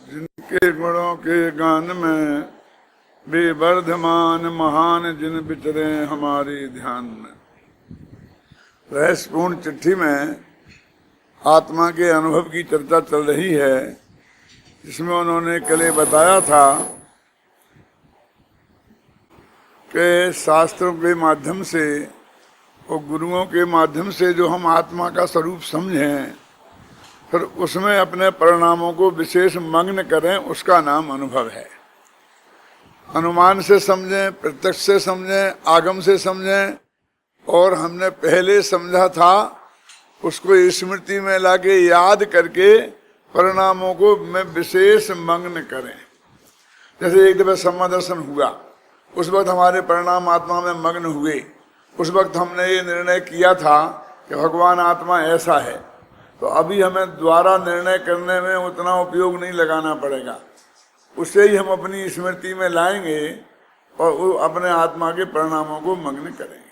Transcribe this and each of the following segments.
जिनके गुणों के गान में बेवर्धमान महान जिन विचरे हमारे ध्यान में। रहस्यपूर्ण चिट्ठी में आत्मा के अनुभव की चर्चा चल रही है, जिसमें उन्होंने कल बताया था कि शास्त्रों के माध्यम से और गुरुओं के माध्यम से जो हम आत्मा का स्वरूप समझें, फिर उसमें अपने परिणामों को विशेष मग्न करें, उसका नाम अनुभव है। अनुमान से समझें, प्रत्यक्ष से समझें, आगम से समझें, और हमने पहले समझा था उसको स्मृति में लाके याद करके परिणामों को में विशेष मग्न करें। जैसे एक दफा समादर्शन हुआ, उस वक्त हमारे परिणाम आत्मा में मग्न हुए। उस वक्त हमने ये निर्णय किया था कि भगवान आत्मा ऐसा है, तो अभी हमें द्वारा निर्णय करने में उतना उपयोग नहीं लगाना पड़ेगा। उससे ही हम अपनी स्मृति में लाएंगे और वो अपने आत्मा के परिणामों को मग्न करेंगे।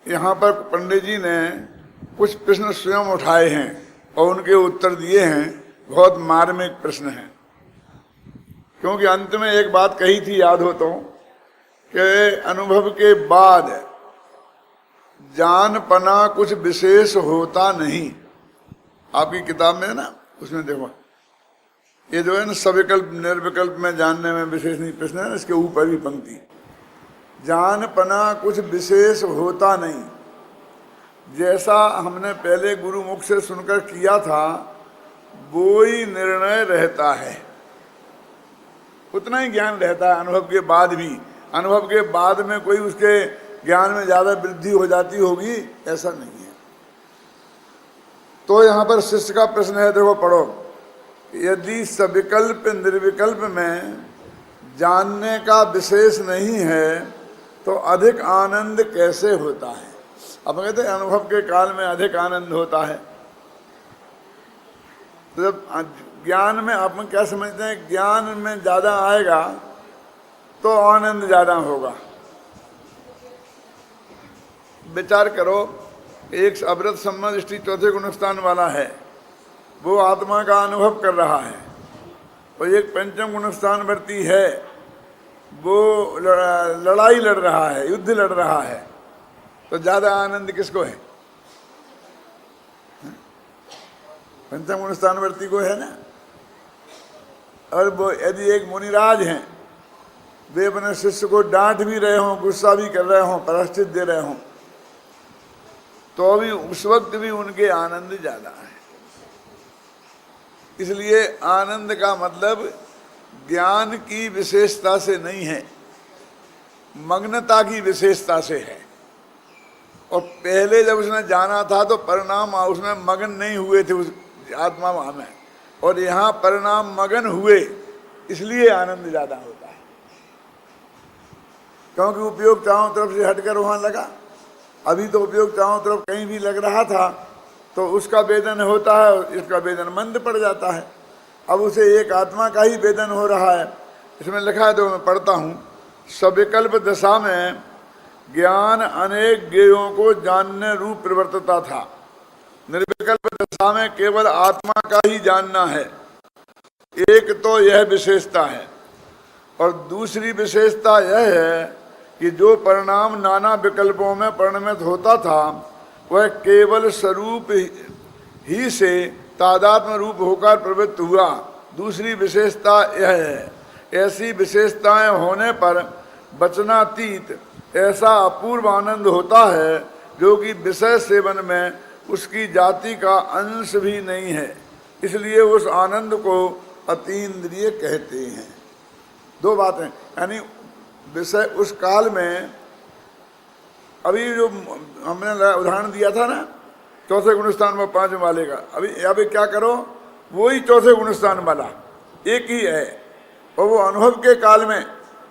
यहाँ पर पंडित जी ने कुछ प्रश्न स्वयं उठाए हैं और उनके उत्तर दिए हैं। बहुत मार्मिक प्रश्न हैं, क्योंकि अंत में एक बात कही थी, याद हो तो, कि अनुभव के बाद जानपना कुछ विशेष होता नहीं। आपकी किताब में है ना, उसमें देखो, ये जो है ना सविकल्प निर्विकल्प में जानने में विशेष नहीं प्रश्न है ना, इसके ऊपर भी पंक्ति, जानपना कुछ विशेष होता नहीं। जैसा हमने पहले गुरु मुख से सुनकर किया था वो ही निर्णय रहता है, उतना ही ज्ञान रहता है अनुभव के बाद भी। अनुभव के बाद में कोई उसके ज्ञान में ज्यादा वृद्धि हो जाती होगी, ऐसा नहीं है। तो यहाँ पर शिष्य का प्रश्न है, देखो पढ़ो, यदि सविकल्प निर्विकल्प में जानने का विशेष नहीं है तो अधिक आनंद कैसे होता है। अब कहते हैं अनुभव के काल में अधिक आनंद होता है। तो जब ज्ञान में आप क्या समझते हैं, ज्ञान में ज्यादा आएगा तो आनंद ज्यादा होगा। विचार करो, एक अवृत सम्मा दृष्टि चौथे गुण स्थान वाला है, वो आत्मा का अनुभव कर रहा है, और एक पंचम गुण स्थान वर्ती है, वो लड़ाई लड़ रहा है, युद्ध लड़ रहा है, तो ज्यादा आनंद किसको है? पंचम गुण स्थान वर्ती को है ना। और वो यदि एक मुनिराज हैं, वे अपने शिष्य को डांट भी रहे हों, गुस्सा भी कर रहे हों, प्रायश्चित दे रहे हों, तो अभी उस वक्त भी उनके आनंद ज्यादा है। इसलिए आनंद का मतलब ज्ञान की विशेषता से नहीं है, मग्नता की विशेषता से है। और पहले जब उसने जाना था तो परिणाम उसमें मगन नहीं हुए थे उस आत्मा में, और यहाँ परिणाम मगन हुए, इसलिए आनंद ज्यादा होता है। क्योंकि उपयोग चारों तरफ से हटकर वहां लगा। अभी तो उपयोग चारों तरफ कहीं भी लग रहा था तो उसका वेदन होता है और इसका वेदन मंद पड़ जाता है। अब उसे एक आत्मा का ही वेदन हो रहा है। इसमें लिखा है, तो मैं पढ़ता हूँ, सविकल्प दशा में ज्ञान अनेक ज्ञेयों को जानने रूप प्रवर्तता था। निर्विकल्प दशा में केवल आत्मा का ही जानना है। एक तो यह विशेषता है, और दूसरी विशेषता यह है कि जो परिणाम नाना विकल्पों में परिणमित होता था वह केवल स्वरूप ही से तादात्म्य रूप होकर प्रवृत्त हुआ। दूसरी विशेषता यह है, ऐसी विशेषताएं होने पर वचनातीत ऐसा अपूर्व आनंद होता है जो कि विषय सेवन में उसकी जाति का अंश भी नहीं है। इसलिए उस आनंद को अतीन्द्रिय कहते हैं। दो बातें, यानी विषय उस काल में, अभी जो हमने उदाहरण दिया था ना चौथे गुणस्थान में पांचवें वाले का, अभी क्या करो, वो ही चौथे गुणस्थान वाला एक ही है, और वो अनुभव के काल में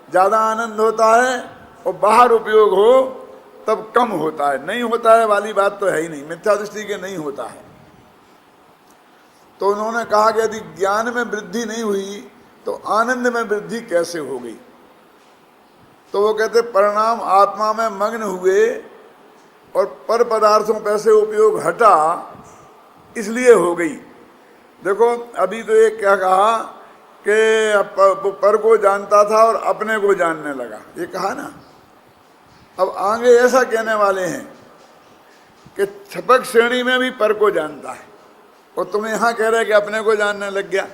ज्यादा आनंद होता है और बाहर उपयोग हो तब कम होता है। नहीं होता है वाली बात तो है ही नहीं, मिथ्या दृष्टि के नहीं होता है। तो उन्होंने कहा कि यदि ज्ञान में वृद्धि नहीं हुई तो आनंद में वृद्धि कैसे हो गई। तो वो कहते परिणाम आत्मा में मग्न हुए और पर पदार्थों पर से उपयोग हटा, इसलिए हो गई। देखो अभी तो ये क्या कहा कि पर को जानता था और अपने को जानने लगा, ये कहा ना। अब आगे ऐसा कहने वाले हैं कि छपक श्रेणी में भी पर को जानता है, और तुम यहाँ कह रहे कि अपने को जानने लग गया।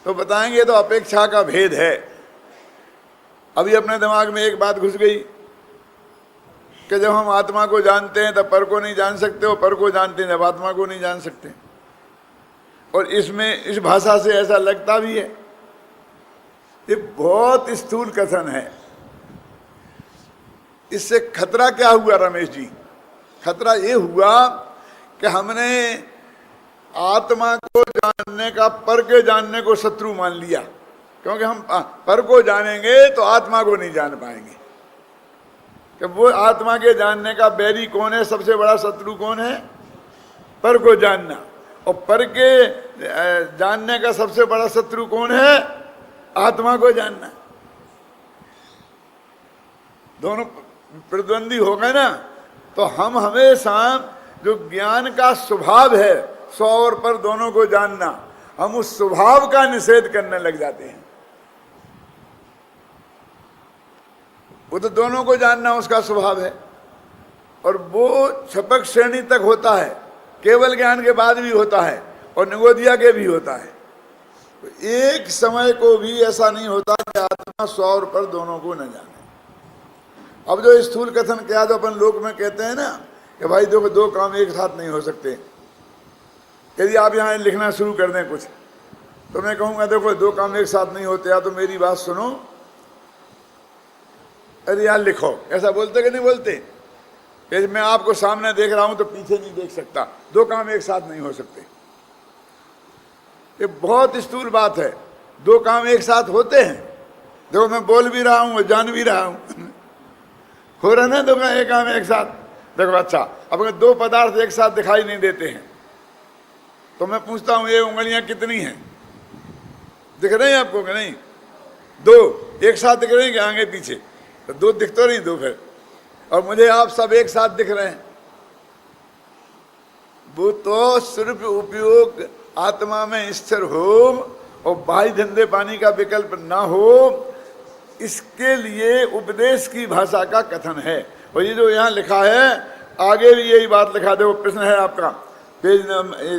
तो बताएंगे तो अपेक्षा का भेद है। अभी अपने दिमाग में एक बात घुस गई कि जब हम आत्मा को जानते हैं तब पर को नहीं जान सकते, और पर को जानते हैं जब आत्मा को नहीं जान सकते। और इसमें इस भाषा से ऐसा लगता भी है। ये बहुत स्थूल कथन है। इससे खतरा क्या हुआ रमेश जी? खतरा ये हुआ कि हमने आत्मा को जानने का पर के जानने को शत्रु मान लिया, क्योंकि हम पर को जानेंगे तो आत्मा को नहीं जान पाएंगे। कि वो आत्मा के जानने का बैरी कौन है? सबसे बड़ा शत्रु कौन है? पर को जानना। और पर के जानने का सबसे बड़ा शत्रु कौन है? आत्मा को जानना। दोनों प्रतिद्वंदी हो गए ना। तो हम हमेशा जो ज्ञान का स्वभाव है, सौ और पर दोनों को जानना, हम उस स्वभाव का निषेध करने लग जाते हैं। वो तो दोनों को जानना उसका स्वभाव है, और वो छपक श्रेणी तक होता है, केवल ज्ञान के बाद भी होता है, और निगोदिया के भी होता है। तो एक समय को भी ऐसा नहीं होता कि आत्मा सौ और पर दोनों को न जाने। अब जो स्थूल कथन क्या जो अपन लोक में कहते हैं ना कि भाई देखो दो काम एक साथ नहीं हो सकते। यदि आप यहाँ लिखना शुरू कर दें कुछ, तो मैं कहूँगा देखो दो काम एक साथ नहीं होते, या तो मेरी बात सुनो, अरे यार लिखो। ऐसा बोलते कि नहीं बोलते? यदि मैं आपको सामने देख रहा हूँ तो पीछे नहीं देख सकता। दो काम एक साथ नहीं हो सकते। ये बहुत स्थूल बात है। दो काम एक साथ होते हैं। देखो मैं बोल भी रहा हूँ और जान भी रहा हूँ। हो रहा ना दो काम एक साथ? देखो अच्छा, अब अगर दो पदार्थ एक साथ दिखाई नहीं देते हैं तो मैं पूछता हूँ ये उंगलियां कितनी हैं? दिख रही हैं आपको कि नहीं? दो एक साथ दिख रही हैं कि आगे पीछे? तो दो दिख तो नहीं दो फिर। और मुझे आप सब एक साथ दिख रहे हैं। वो तो सिर्फ उपयोग आत्मा में स्थिर हो और बाह्य धंधे पानी का विकल्प ना हो, इसके लिए उपदेश की भाषा का कथन है। और ये जो यहाँ लिखा है आगे भी यही बात लिखा। देखो प्रश्न है आपका पेज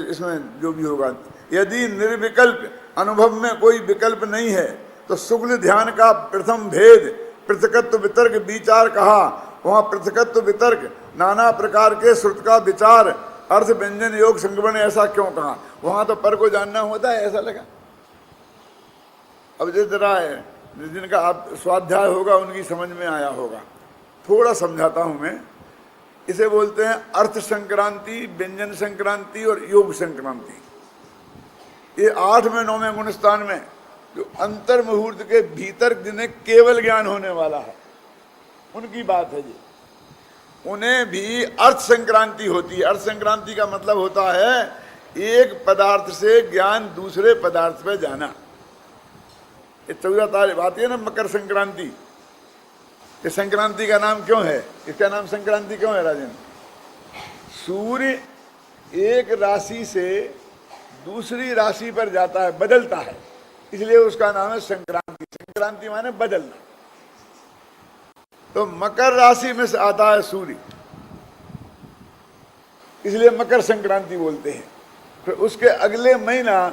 इसमें जो भी होगा। यदि निर्विकल्प अनुभव में कोई विकल्प नहीं है तो शुक्ल ध्यान का प्रथम भेद पृथकत्व वितर्क विचार कहा। वहाँ पृथकत्व वितर्क नाना प्रकार के श्रुत का विचार अर्थ व्यंजन योग संगमन ऐसा क्यों कहा? वहाँ तो पर को जानना होता है, ऐसा लगा। अब जिस तरह है जिनका आप स्वाध्याय होगा उनकी समझ में आया होगा। थोड़ा समझाता हूँ मैं। इसे बोलते हैं अर्थ संक्रांति, व्यंजन संक्रांति और योग संक्रांति। ये 8वें 9वें गुणस्थान में जो अंतर मुहूर्त के भीतर जिन्हें केवल ज्ञान होने वाला है उनकी बात है ये। उन्हें भी अर्थ संक्रांति होती है। अर्थ संक्रांति का मतलब होता है एक पदार्थ से ज्ञान दूसरे पदार्थ पे जाना। ये 14 तारीख आती है ना मकर संक्रांति। ये संक्रांति का नाम क्यों है? इसका नाम संक्रांति क्यों है राजन? सूर्य एक राशि से दूसरी राशि पर जाता है, बदलता है, इसलिए उसका नाम है संक्रांति। संक्रांति माने बदलना। तो मकर राशि में से आता है सूर्य, इसलिए मकर संक्रांति बोलते हैं। फिर उसके अगले महीना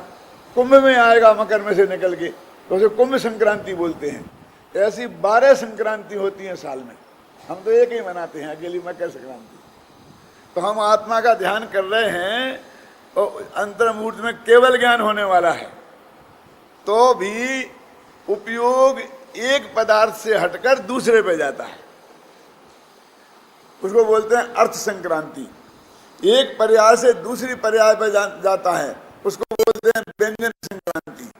कुंभ में आएगा मकर में से निकल के, तो उसे कुंभ संक्रांति बोलते हैं। ऐसी 12 संक्रांति होती हैं साल में। हम तो एक ही मनाते हैं, अकेली मकर संक्रांति। तो हम आत्मा का ध्यान कर रहे हैं और अंतर मुहूर्त में केवल ज्ञान होने वाला है, तो भी उपयोग एक पदार्थ से हटकर दूसरे पे जाता है। उसको बोलते हैं अर्थ संक्रांति। एक पर्याय से दूसरी पर्याय पर जाता है, उसको बोलते हैं व्यंजन संक्रांति।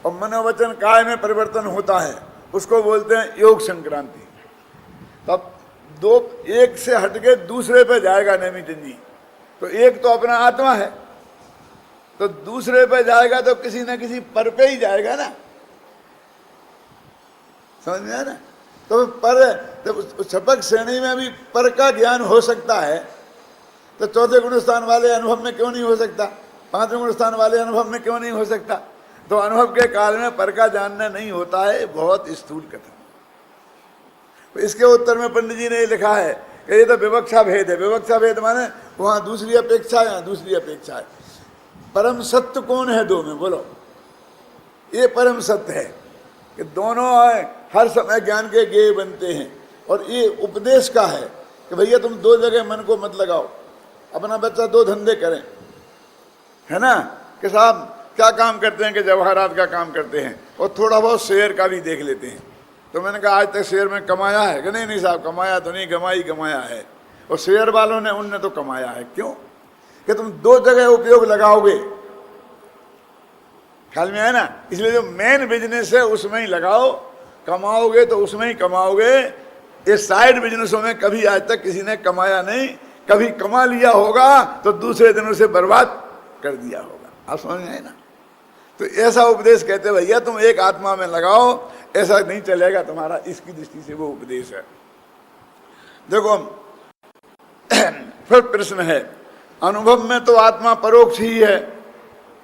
और मनोवचन काय में परिवर्तन होता है, उसको बोलते हैं योग संक्रांति। तब दो एक से हटके दूसरे पे जाएगा नैमितन जी। तो एक तो अपना आत्मा है, तो दूसरे पे जाएगा तो किसी न किसी पर पे ही जाएगा ना। समझ में आया ना? तो पर तो छपक श्रेणी में भी पर का ज्ञान हो सकता है, तो चौथे गुणस्थान वाले अनुभव में क्यों नहीं हो सकता? पांचवें गुण स्थान वाले अनुभव में क्यों नहीं हो सकता? तो अनुभव के काल में पर का जानना नहीं होता है, बहुत स्थूल कथन। तो इसके उत्तर में पंडित जी ने लिखा है कि ये तो विवक्षा भेद है। विवक्षा भेद माने वहां दूसरी अपेक्षा, यहाँ दूसरी अपेक्षा है। परम सत्य कौन है दो में? बोलो। ये परम सत्य है कि दोनों हर समय ज्ञान के गेय बनते हैं। और ये उपदेश का है कि भैया तुम दो जगह मन को मत लगाओ, अपना बच्चा दो धंधे करें, है ना, कि साहब क्या काम करते हैं कि जवाहरात का काम करते हैं और थोड़ा बहुत शेयर का भी देख लेते हैं। तो मैंने कहा आज तक शेयर में कमाया है कि नहीं? नहीं साहब, कमाया तो नहीं, कमाया है। और शेयर वालों ने, उनने तो कमाया है। क्यों? कि तुम दो जगह उपयोग लगाओगे, ख्याल में है ना। इसलिए जो मेन बिजनेस है उसमें ही लगाओ, कमाओगे तो उसमें ही कमाओगे। इस साइड बिजनेसों में कभी आज तक किसी ने कमाया नहीं, कभी कमा लिया होगा तो दूसरे दिन उसे बर्बाद कर दिया होगा। आप समझ में आए ना? तो ऐसा उपदेश कहते भैया तुम एक आत्मा में लगाओ, ऐसा नहीं चलेगा तुम्हारा। इसकी दृष्टि से वो उपदेश है। देखो फिर प्रश्न है, अनुभव में तो आत्मा परोक्ष ही है,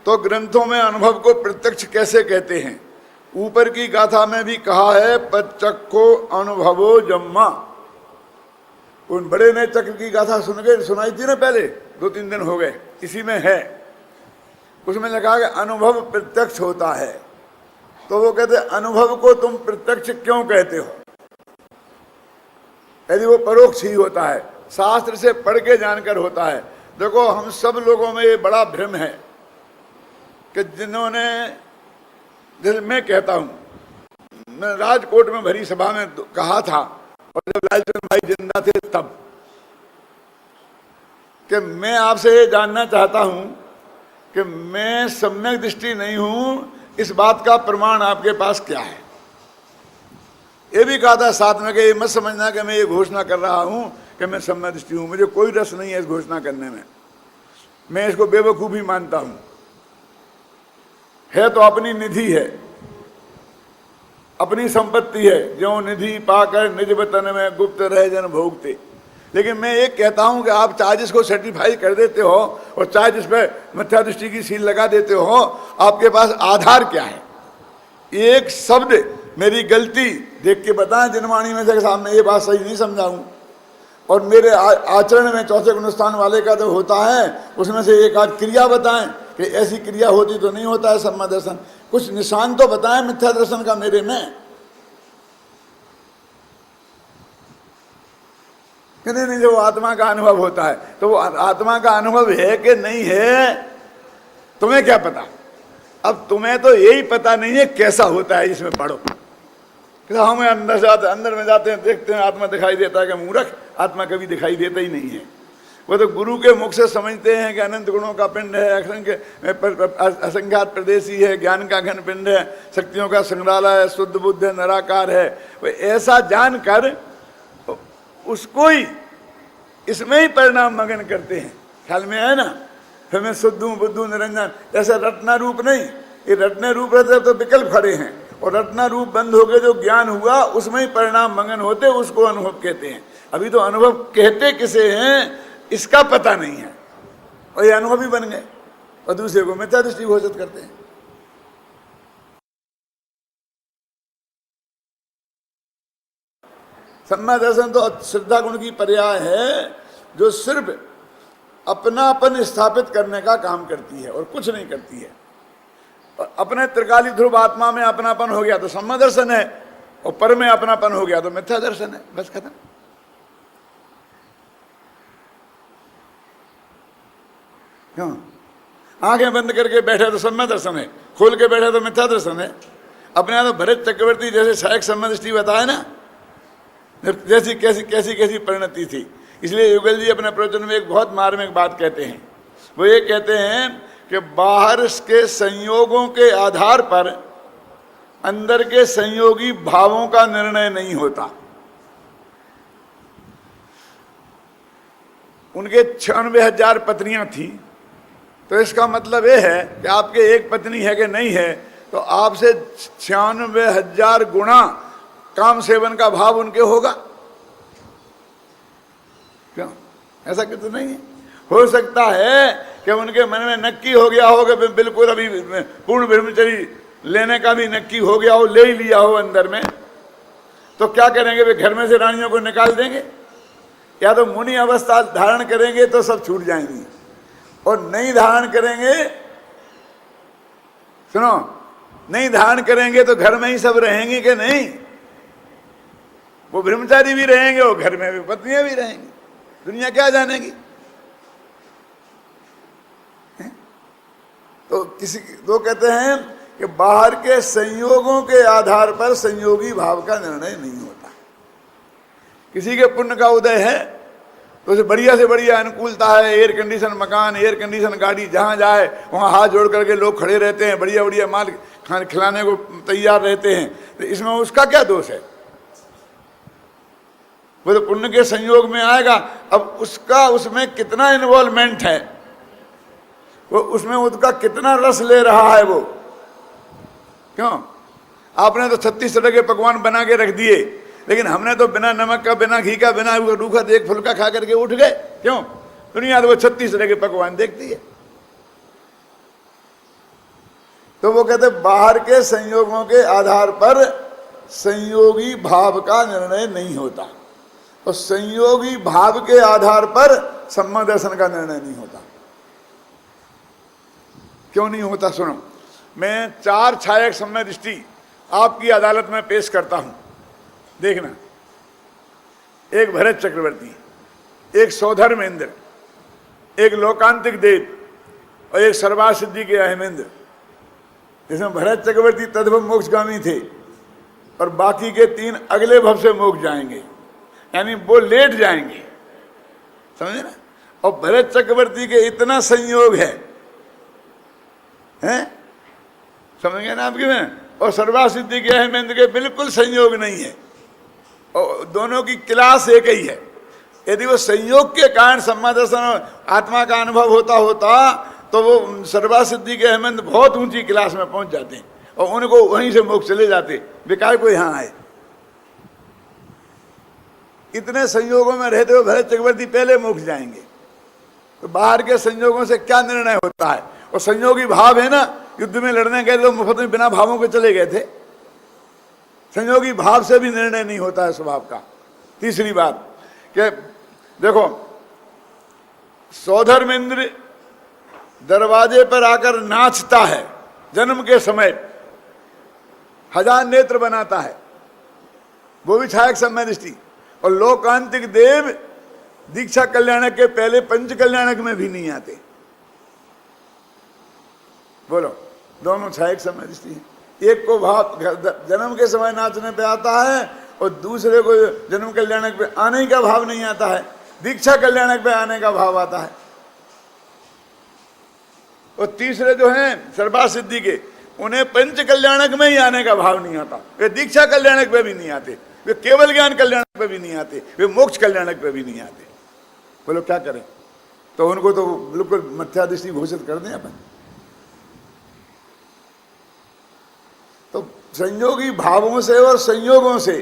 तो ग्रंथों में अनुभव को प्रत्यक्ष कैसे कहते हैं? ऊपर की गाथा में भी कहा है पच्चक्को अनुभवो जम्मा। उन बड़े ने चक्र की गाथा सुनाई थी ना, पहले 2-3 दिन हो गए, इसी में है। उसमें लिखा कि अनुभव प्रत्यक्ष होता है। तो वो कहते अनुभव को तुम प्रत्यक्ष क्यों कहते हो? यदि वो परोक्ष ही होता है, शास्त्र से पढ़ के जानकर होता है। देखो हम सब लोगों में ये बड़ा भ्रम है कि जिन्होंने, जैसे मैं कहता हूं, मैं राजकोट में भरी सभा में कहा था, और जब लालचंद भाई जिंदा थे तब, कि मैं आपसे ये जानना चाहता हूं कि मैं सम्यक दृष्टि नहीं हूं, इस बात का प्रमाण आपके पास क्या है? ये भी कहा था साथ में कि ये मत समझना कि मैं ये घोषणा कर रहा हूं कि मैं सम्यक दृष्टि हूं, मुझे कोई रस नहीं है इस घोषणा करने में, मैं इसको बेवकूफी मानता हूं। है तो अपनी निधि है, अपनी संपत्ति है, जो निधि पाकर निज वतन में गुप्त रह जन भोगते। लेकिन मैं एक कहता हूं कि आप चाहे जिसको सर्टिफाई कर देते हो और चाहे जिस पर मिथ्या दृष्टि की सील लगा देते हो, आपके पास आधार क्या है? एक शब्द मेरी गलती देख के बताएं जिनवाणी में से साहब मैं ये बात सही नहीं समझाऊं, और मेरे आचरण में चौथे गुणस्थान वाले का जो होता है उसमें से एक आध क्रिया बताएं कि ऐसी क्रिया होती तो नहीं होता है सम्मा दर्शन। कुछ निशान तो बताएं मिथ्या दर्शन का मेरे में। नहीं, जो आत्मा का अनुभव होता है तो वो आत्मा का अनुभव है कि नहीं है, तुम्हें क्या पता? अब तुम्हें तो यही पता नहीं है कैसा होता है, इसमें पढ़ो। हम अंदर से अंदर में जाते हैं, देखते हैं आत्मा दिखाई देता है कि मूर्ख, आत्मा कभी दिखाई देता ही नहीं है। वो तो गुरु के मुख से समझते हैं कि अनंत गुणों का पिंड है, असंख्यात प्रदेशी है, ज्ञान का घन पिंड है, शक्तियों का संग्रहालय है, शुद्ध बुद्ध है, निराकार है। वो ऐसा जानकर उसको ही इसमें ही परिणाम मगन करते हैं। ख्याल में है ना? फिर मैं शुद्ध हूँ, बुद्ध हूँ, निरंजन, ऐसा रटना रूप नहीं। ये रटने रूप रहते तो विकल्प खड़े हैं, और रटना रूप बंद होकर जो ज्ञान हुआ उसमें ही परिणाम मगन होते, उसको अनुभव कहते हैं। अभी तो अनुभव कहते किसे हैं इसका पता नहीं है, और ये अनुभव ही बन गए और दूसरे को मिथ्या दृष्टि घोषित करते हैं। सम्मा दर्शन तो श्रद्धा गुण की पर्याय है, जो सिर्फ अपनापन स्थापित करने का काम करती है और कुछ नहीं करती है। और अपने त्रिकाली ध्रुव आत्मा में अपनापन हो गया तो सम्मा दर्शन है, और पर में अपनापन हो गया तो मिथ्या दर्शन है। बस खत्म। क्यों? आंखें बंद करके बैठे तो सम्मा दर्शन है, खोल के बैठे तो मिथ्या दर्शन है। अपने तो भरत चक्रवर्ती जैसे सहायक सम्मा दृष्टि बताया ना, जैसी कैसी परिणति थी। इसलिए युगल जी अपने प्रवचन में एक बहुत मार्मिक बात कहते हैं। वो ये कहते हैं कि बाहर के संयोगों के आधार पर अंदर के संयोगी भावों का निर्णय नहीं होता। उनके 96,000 पत्नियां थी, तो इसका मतलब ये है कि आपके एक पत्नी है कि नहीं है, तो आपसे 96,000 गुना काम सेवन का भाव उनके होगा। क्यों? ऐसा कुछ नहीं है। हो सकता है कि उनके मन में नक्की हो गया हो कि बिल्कुल अभी पूर्ण ब्रह्मचर्य लेने का भी नक्की हो गया हो, ले ही लिया हो अंदर में, तो क्या करेंगे? वे घर में से रानियों को निकाल देंगे, या तो मुनि अवस्था धारण करेंगे तो सब छूट जाएंगी, और नहीं धारण करेंगे, सुनो, नहीं धारण करेंगे तो घर में ही सब रहेंगे कि नहीं? वो ब्रह्मचारी भी रहेंगे और घर में भी पत्नियां भी रहेंगी, दुनिया क्या जानेगी? तो तो कहते हैं कि बाहर के संयोगों के आधार पर संयोगी भाव का निर्णय नहीं होता। किसी के पुण्य का उदय है तो उसे बढ़िया से बढ़िया अनुकूलता है, एयर कंडीशन मकान, एयर कंडीशन गाड़ी, जहां जाए वहां हाथ जोड़ करके लोग खड़े रहते हैं, बढ़िया बढ़िया माल खाने खिलाने को तैयार रहते हैं, तो इसमें उसका क्या दोष है? वो तो पुण्य के संयोग में आएगा। अब उसका उसमें कितना इन्वॉल्वमेंट है, वो उसमें उसका कितना रस ले रहा है वो, क्यों? आपने तो 36 तरह के पकवान बना के रख दिए, लेकिन हमने तो बिना नमक का, बिना घी का, बिना रूखा एक फुल्का खा करके उठ गए, क्यों? दुनिया तो वो 36 तरह के पकवान देखती है। तो वो कहते बाहर के संयोगों के आधार पर संयोगी भाव का निर्णय नहीं होता, और संयोगी भाव के आधार पर सम्मा दर्शन का निर्णय नहीं होता। क्यों नहीं होता? सुनो, मैं 4 छायक सम्य दृष्टि आपकी अदालत में पेश करता हूं, देखना। एक भरत चक्रवर्ती, एक सौधर्मेंद्र, एक लोकांतिक देव और एक सर्वासिद्धि के अहमेंद्र। इसमें भरत चक्रवर्ती तद्भव मोक्षगामी थे और बाकी के 3 अगले भव से मोक्ष जाएंगे, यानी वो लेट जाएंगे, समझे ना? और भरत चक्रवर्ती के इतना संयोग है, हैं? समझ गए ना आपकी में? और सर्वासिद्धि के अहमेंद्र के बिल्कुल संयोग नहीं है, और दोनों की क्लास एक ही है। यदि वो संयोग के कारण सम्मा दर्शन आत्मा का अनुभव होता तो वो सर्वासिद्धि के अहमेंद्र बहुत ऊंची क्लास में पहुंच जाते हैं और उनको वहीं से मोक्ष चले जाते, बेकार को यहां आए। इतने संयोगों में रहते हुए भरत चक्रवर्ती पहले मोक्ष जाएंगे। तो बाहर के संयोगों से क्या निर्णय होता है? और संयोगी भाव है ना, युद्ध में लड़ने गए तो मुफ्त में बिना भावों के चले गए थे। संयोगी भाव से भी निर्णय नहीं होता है स्वभाव का। तीसरी बात कि देखो, सौधर्मेंद्र दरवाजे पर आकर नाचता है, जन्म के समय 1000 नेत्र बनाता है, वो भी छायक सम्य दृष्टि। और लोकांतिक देव दीक्षा कल्याणक के पहले पंच कल्याणक में भी नहीं आते। बोलो, दोनों छायक सम्य दृष्टि है। एक को भाव जन्म के समय नाचने पे आता है और दूसरे को जन्म कल्याणक पे आने का भाव नहीं आता है, दीक्षा कल्याणक पे आने का भाव आता है। और तीसरे जो हैं सर्वासिद्धि के, उन्हें पंच कल्याणक में ही आने का भाव नहीं आता, वे दीक्षा कल्याणक पे भी नहीं आते, वे केवल ज्ञान कल्याणक पे भी नहीं आते, वे मोक्ष कल्याणक पे भी नहीं आते। बोलो क्या करें? तो उनको तो बिल्कुल मिथ्या दृष्टि घोषित कर दें अपन। तो संयोगी भावों से और संयोगों से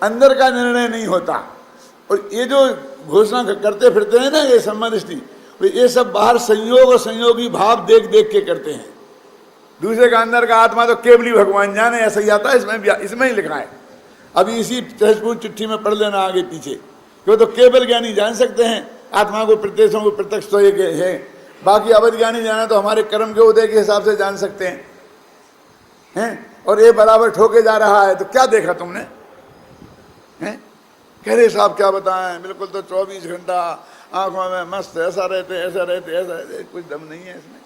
अंदर का निर्णय नहीं होता। और ये जो घोषणा करते फिरते हैं ना ये सम्मा दृष्टि, ये सब बाहर संयोग और संयोगी भाव देख देख के करते हैं। दूसरे का अंदर का आत्मा तो केवल ही भगवान जाने, ऐसा ही आता है। इसमें ही लिखा है, अभी इसी सहजपूर्ण चिट्ठी में पढ़ लेना आगे पीछे, क्यों तो केवल ज्ञानी जान सकते हैं आत्मा को, प्रत्यक्षों को प्रत्यक्ष तो एक है, बाकी अवध ज्ञानी जाना तो हमारे कर्म के उदय के हिसाब से जान सकते हैं। और ये बराबर ठोके जा रहा है, तो क्या देखा तुमने? हैं? कह रहे साहब क्या बताएं, बिल्कुल तो 24 घंटा आंखों में मस्त ऐसा रहते ऐसा रहते ऐसा रहते, कुछ दम नहीं है इसमें।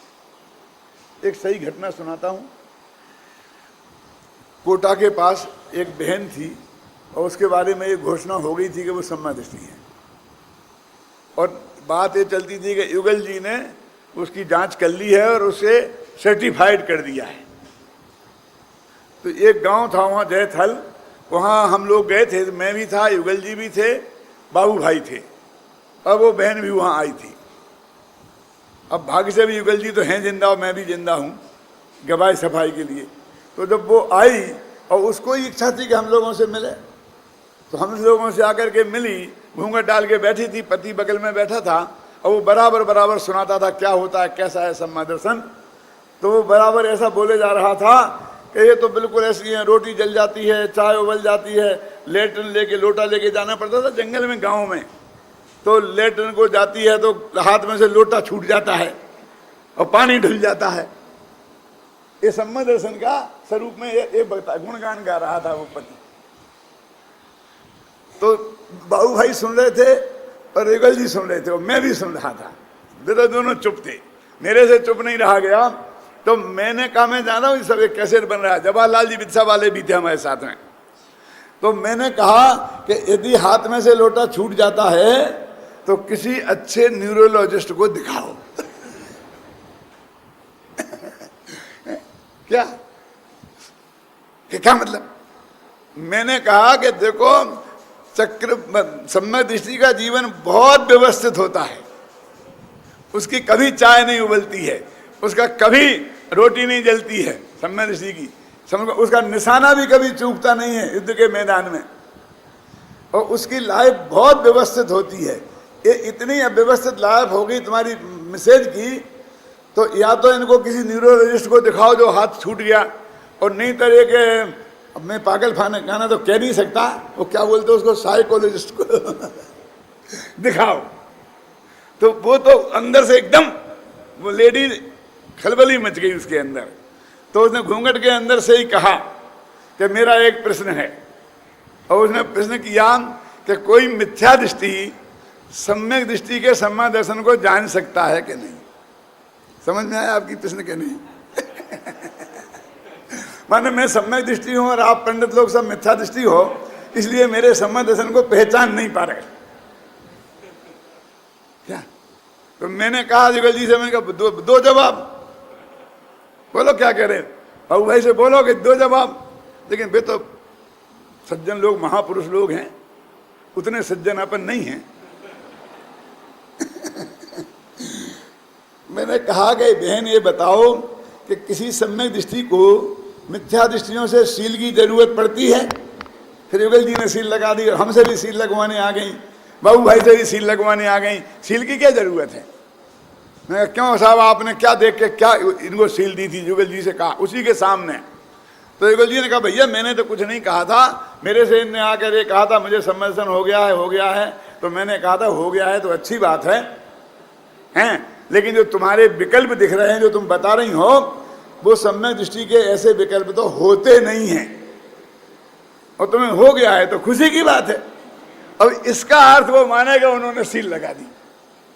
एक सही घटना सुनाता हूँ। कोटा के पास एक बहन थी और उसके बारे में एक घोषणा हो गई थी कि वो सम्मा दृष्टि है, और बात ये चलती थी कि युगल जी ने उसकी जांच कर ली है और उसे सर्टिफाइड कर दिया है। तो एक गांव था वहाँ जयथल, वहाँ हम लोग गए थे, मैं भी था, युगल जी भी थे, बाबू भाई थे, और वो बहन भी वहाँ आई थी। अब भाग्य से भी युगल जी तो हैं जिंदा और मैं भी जिंदा हूँ गवाही सफाई के लिए। तो जब वो आई और उसको ही इच्छा थी कि हम लोगों से मिले, तो हम लोगों से आकर के मिली, घूंघट डाल के बैठी थी, पति बगल में बैठा था, और वो बराबर बराबर सुनाता था क्या होता है, कैसा है सम्मा दर्शन। तो वो बराबर ऐसा बोले जा रहा था कि ये तो बिल्कुल ऐसी है, रोटी जल जाती है, चाय उबल जाती है, लेटरिन लेके लोटा लेके जाना पड़ता था जंगल में, गाँव में। तो लेटरिन को जाती है तो हाथ में से लोटा छूट जाता है और पानी ढल जाता है। ये सम्मा दर्शन का स्वरूप में ये गुणगान गा रहा था वो पति। तो बाबू भाई सुन रहे थे और युगल जी सुन रहे थे और मैं भी सुन रहा था। दोनों चुप थे, मेरे से चुप नहीं रहा गया। तो मैंने कहा मैं जान रहा हूँ सब एक कैसेट बन रहा है, जवाहरलाल जी बिरसा वाले भी थे हमारे साथ में। तो मैंने कहा कि यदि हाथ में से लोटा छूट जाता है तो किसी अच्छे न्यूरोलॉजिस्ट को दिखाओ। क्या मतलब? मैंने कहा कि देखो चक्र सम्यक दृष्टि का जीवन बहुत व्यवस्थित होता है, उसकी कभी चाय नहीं उबलती है, उसका कभी रोटी नहीं जलती है सम्यक दृष्टि की, उसका निशाना भी कभी चूकता नहीं है युद्ध के मैदान में, और उसकी लाइफ बहुत व्यवस्थित होती है। ये इतनी अव्यवस्थित लाइफ हो गई तुम्हारी मिसेज की, तो या तो इनको किसी न्यूरोलॉजिस्ट को दिखाओ जो हाथ छूट गया, और नहीं तो एक अब मैं पागल खाना गाना तो कह नहीं सकता, वो क्या बोलते उसको, साइकोलॉजिस्ट को दिखाओ। तो वो तो अंदर से एकदम वो लेडी खलबली मच गई उसके अंदर। तो उसने घूंघट के अंदर से ही कहा कि मेरा एक प्रश्न है, और उसने प्रश्न किया कि कोई मिथ्या दृष्टि सम्यक दृष्टि के सम्मा दर्शन को जान सकता है कि नहीं? समझ में आया आपकी प्रश्न के नहीं? माने मैं सम्यक दृष्टि हूं और आप पंडित लोग सब मिथ्या दृष्टि हो, इसलिए मेरे सम्मा दर्शन को पहचान नहीं पा रहे क्या? तो मैंने कहा जुगल जी से, मैंने कहा दो जवाब बोलो, क्या कह रहे बाबू भाई से बोलो कि दो जवाब। लेकिन वे तो सज्जन लोग, महापुरुष लोग हैं, उतने सज्जन अपन नहीं हैं। मैंने कहा कि बहन ये बताओ कि किसी सम्यक दृष्टि को मिथ्या दृष्टियों से सील की जरूरत पड़ती है? फिर युगल जी ने सील लगा दी और हमसे भी सील लगवाने आ गई, बाबू भाई से भी सील लगवाने आ गई। सील की क्या जरूरत है? मैं क्यों साहब आपने क्या देख के क्या इनको सील दी थी? युगल जी से कहा उसी के सामने। तो युगल जी ने कहा भैया मैंने तो कुछ नहीं कहा था, मेरे से इनने आकर ये कहा था मुझे सम्मेलन हो गया है। तो मैंने कहा था हो गया है तो अच्छी बात है, हैं? लेकिन जो तुम्हारे विकल्प दिख रहे हैं, जो तुम बता रही हो, वो सम्यक दृष्टि के ऐसे विकल्प तो होते नहीं हैं, और तुम्हें हो गया है तो खुशी की बात है। अब इसका अर्थ वो मानेगा उन्होंने सील लगा दी।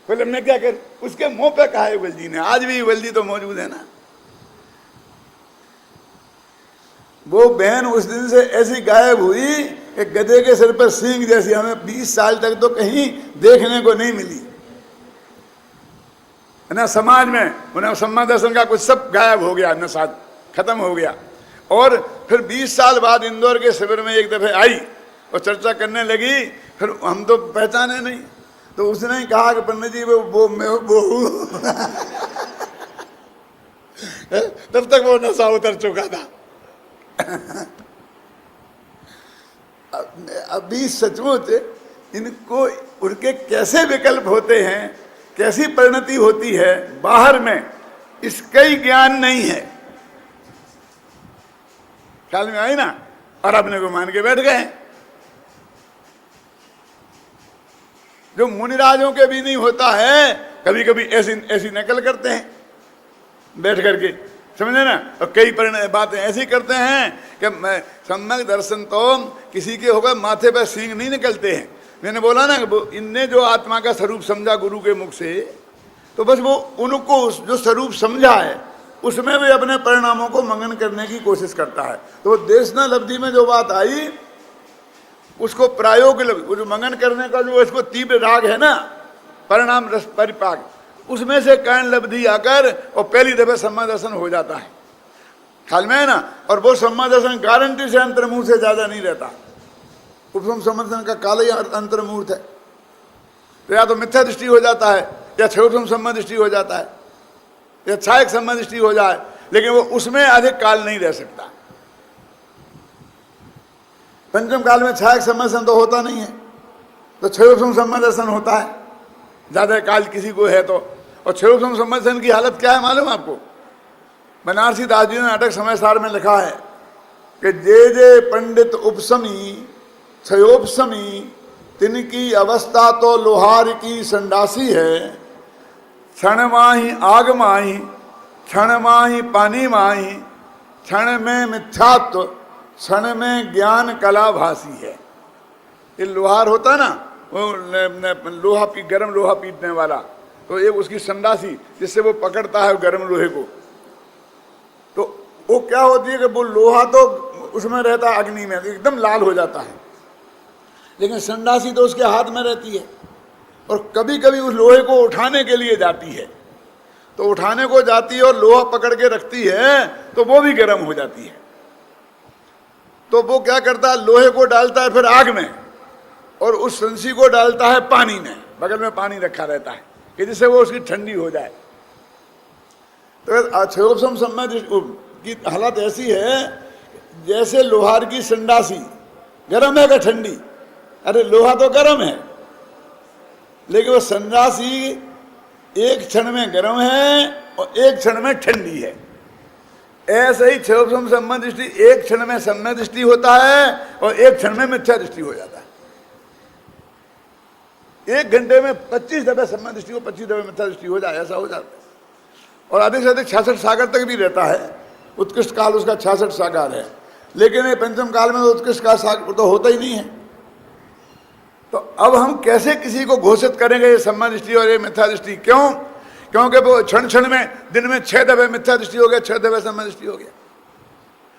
बोले हमने क्या कर, उसके मुंह पे कहा युगल जी ने, आज भी युगल जी तो मौजूद है ना। वो बहन उस दिन से ऐसी गायब हुई कि गधे के सिर पर सींग जैसी, हमें 20 साल तक तो कहीं देखने को नहीं मिली ना समाज में। उन्हें सम्मा दर्शन का कुछ सब गायब हो गया, नशा खत्म हो गया। और फिर 20 साल बाद इंदौर के शिविर में एक दफे आई और चर्चा करने लगी, फिर हम तो पहचाने नहीं। तो उसने ही कहा कि पंडित जी वो तब तक वो नशा उतर चुका था। अभी सचमुच इनको उनके कैसे विकल्प होते हैं, कैसी परिणति होती है बाहर में, इसका ही ज्ञान नहीं है। ख्याल में आई ना? और अपने को मान के बैठ गए। जो मुनिराजों के भी नहीं होता है, कभी कभी ऐसी नकल करते हैं बैठ करके, समझे ना। और कई बातें ऐसी करते हैं कि सम्यक दर्शन तो किसी के होगा माथे पर सींग नहीं निकलते हैं। मैंने बोला ना, इनने जो आत्मा का स्वरूप समझा गुरु के मुख से, तो बस वो उनको जो स्वरूप समझा है उसमें भी अपने परिणामों को मंगन करने की कोशिश करता है। तो वो देशना लब्धि में जो बात आई, उसको प्रायोग, जो मंगन करने का जो इसको तीव्र राग है ना, परिणाम रस परिपाक, उसमें से कर्ण लब्धि आकर और पहली दफे सम्मा दर्शन हो जाता है। ख्याल में है ना? और वो सम्मा दर्शन गारंटी से अंतर्मुहूर्त से ज्यादा नहीं रहता। उपसम सम्मा का काल ही अंतर्मुहूर्त है। तो या तो मिथ्या दृष्टि हो जाता है, या क्षयोपम सम्मा दृष्टि हो जाता है, या छायक सम्मा दृष्टि हो जाए, लेकिन वो उसमें अधिक काल नहीं रह सकता। पंचम काल में छायक सम्मा दर्शन तो होता नहीं है, तो क्षयोपम सम्मा दर्शन होता है। ज़्यादा काल किसी को है तो। और 600 संवत से इनकी हालत क्या है मालूम आपको? बनारसी दास जी ने नाटक समय सार में लिखा है कि जे जे पंडित उपसमी क्षयोपसमी तिनकी अवस्था तो लोहार की संडासी है। क्षण माही आग माही, क्षण माही पानी माही, क्षण में मिथ्यात्व, क्षण में ज्ञान कला भासी है। ये लोहार होता ना, वो गर्म लोहा पीटने वाला, तो ये उसकी संडासी जिससे वो पकड़ता है गर्म लोहे को, तो वो क्या होती है कि वो लोहा तो उसमें रहता है अग्नि में, एकदम लाल हो जाता है, लेकिन संडासी तो उसके हाथ में रहती है। और कभी कभी उस लोहे को उठाने के लिए जाती है, तो उठाने को जाती है और लोहा पकड़ के रखती है तो वो भी गर्म हो जाती है। तो वो क्या करता है, लोहे को डालता है फिर आग में, और उस संसी को डालता है पानी में, बगल में पानी रखा रहता है कि जिससे वो उसकी ठंडी हो जाए। तो क्षयोपसम संबंध की हालत ऐसी है जैसे लोहार की संडासी गर्म है कि ठंडी? अरे लोहा तो गर्म है, लेकिन वो संडासी एक क्षण में गर्म है और एक क्षण में ठंडी है। ऐसे ही क्षयोपसम संबंध दृष्टि एक क्षण में सम्यक दृष्टि होता है और एक क्षण में मिथ्या दृष्टि हो जाता है। 1 घंटे में 25 दफे सम्यक दृष्टि हो, 25 दफे मिथ्या दृष्टि हो जाए, ऐसा हो जाता है। और अधिक से अधिक 66 सागर तक भी रहता है। उत्कृष्ट काल उसका 66 सागर है, लेकिन ये पंचम काल में तो उत्कृष्ट काल सागर तो होता ही नहीं है। तो अब हम कैसे किसी को घोषित करेंगे ये सम्यक दृष्टि और ये मिथ्या दृष्टि? क्यों? क्योंकि वो क्षण क्षण में दिन में 6 दफे मिथ्या दृष्टि हो गया, 6 दफे सम्यक दृष्टि हो गया।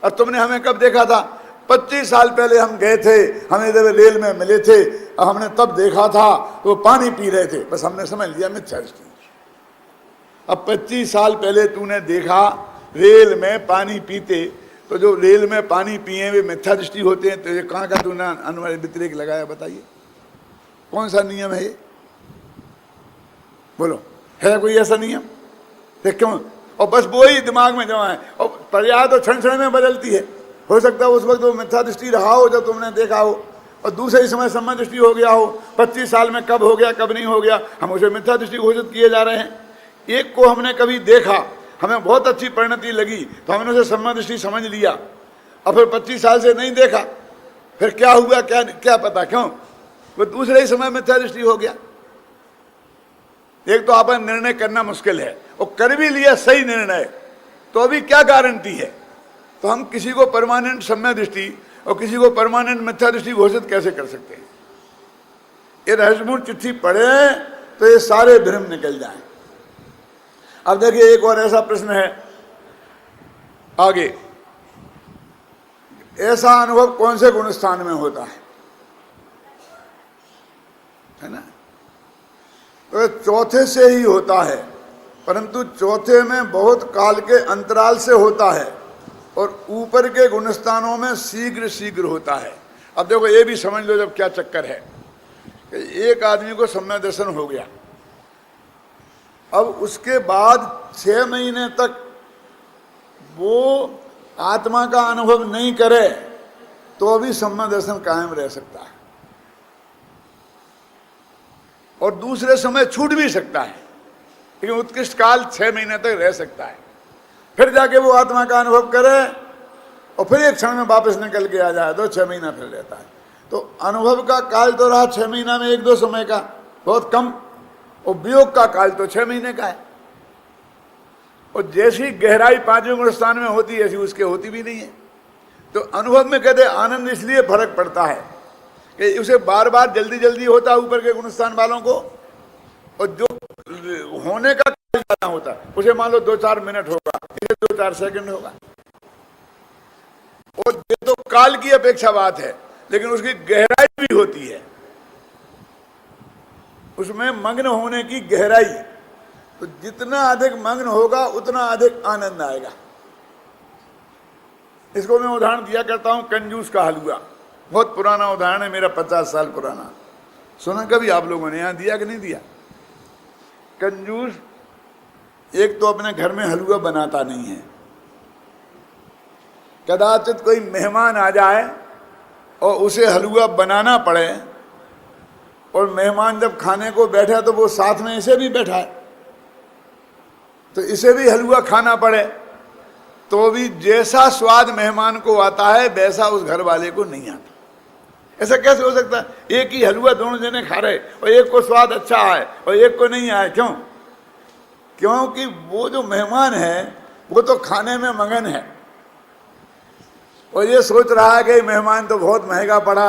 और तुमने हमें कब देखा था? 25 साल पहले हम गए थे, हम इधर रेल में मिले थे, और हमने तब देखा था वो पानी पी रहे थे, बस हमने समझ लिया मिथ्या दृष्टि। अब 25 साल पहले तूने देखा रेल में पानी पीते, तो जो रेल में पानी पिए वे मिथ्या दृष्टि होते हैं, तो ये कहाँ का तूने अन्वय व्यतिरेक लगाया? बताइए कौन सा नियम है ये? बोलो, है कोई ऐसा नियम? देख क्यों? और बस वो ही दिमाग में जमा है, और पर्याय तो क्षण क्षण में बदलती है। हो सकता है उस वक्त वो मिथ्या दृष्टि रहा हो जब तुमने देखा हो, और दूसरे ही समय सम्यक दृष्टि हो गया हो। 25 साल में कब हो गया कब नहीं हो गया, हम उसे मिथ्या दृष्टि घोषित किए जा रहे हैं। एक को हमने कभी देखा, हमें बहुत अच्छी परिणति लगी, तो हमने उसे सम्यक दृष्टि समझ लिया, और फिर 25 साल से नहीं देखा, फिर क्या हुआ क्या पता? क्यों? वो दूसरे ही समय मिथ्या दृष्टि हो गया। एक तो आप निर्णय करना मुश्किल है, और कर भी लिया सही निर्णय, तो अभी क्या गारंटी है? तो हम किसी को परमानेंट सम्यक दृष्टि और किसी को परमानेंट मिथ्या दृष्टि घोषित कैसे कर सकते हैं? ये रहस्यपूर्ण चिट्ठी पढ़े तो ये सारे भ्रम निकल जाएं। अब देखिए एक और ऐसा प्रश्न है आगे, ऐसा अनुभव कौन से गुण स्थान में होता है ना? तो चौथे से ही होता है, परंतु चौथे में बहुत काल के अंतराल से होता है, और ऊपर के गुणस्थानों में शीघ्र शीघ्र होता है। अब देखो ये भी समझ लो जब क्या चक्कर है कि एक आदमी को सम्यक दर्शन हो गया, अब उसके बाद 6 महीने तक वो आत्मा का अनुभव नहीं करे तो अभी सम्यक दर्शन कायम रह सकता है, और दूसरे समय छूट भी सकता है, लेकिन उत्कृष्ट काल 6 महीने तक रह सकता है। फिर जाके वो आत्मा का अनुभव करे और फिर एक क्षण में वापस निकल के आ जाए तो 6 महीना फिर रहता है। तो अनुभव का काल तो रहा 6 महीना में 1-2 समय का, बहुत कम, और वियोग का काल तो 6 महीने का है। और जैसी गहराई 5वें गुण स्थान में होती है ऐसी उसके होती भी नहीं है। तो अनुभव में कहते आनंद इसलिए फर्क पड़ता है कि उसे बार बार जल्दी जल्दी होता है ऊपर के गुणस्थान वालों को, और जो होने का काल ज्यादा होता है उसे मान लो 2-4 मिनट होगा, इसे 2-4 सेकंड होगा। और ये तो काल की अपेक्षा बात है, लेकिन उसकी गहराई भी होती है, उसमें मग्न होने की गहराई। तो जितना अधिक मग्न होगा उतना अधिक आनंद आएगा। इसको मैं उदाहरण दिया करता हूं, कंजूस का हलवा। बहुत पुराना उदाहरण है, मेरा 50 साल पुराना। सुना कभी आप लोगों ने? यहां दिया कि नहीं दिया? कंजूस एक तो अपने घर में हलवा बनाता नहीं है, कदाचित कोई मेहमान आ जाए और उसे हलवा बनाना पड़े और मेहमान जब खाने को बैठा तो वो साथ में इसे भी बैठा है, तो इसे भी हलवा खाना पड़े, तो भी जैसा स्वाद मेहमान को आता है वैसा उस घर वाले को नहीं आता। ऐसा कैसे हो सकता है? एक ही हलवा दोनों जने खा रहे और एक को स्वाद अच्छा आए और एक को नहीं आए, क्यों? क्योंकि वो जो मेहमान है वो तो खाने में मगन है और ये सोच रहा है कि मेहमान तो बहुत महंगा पड़ा,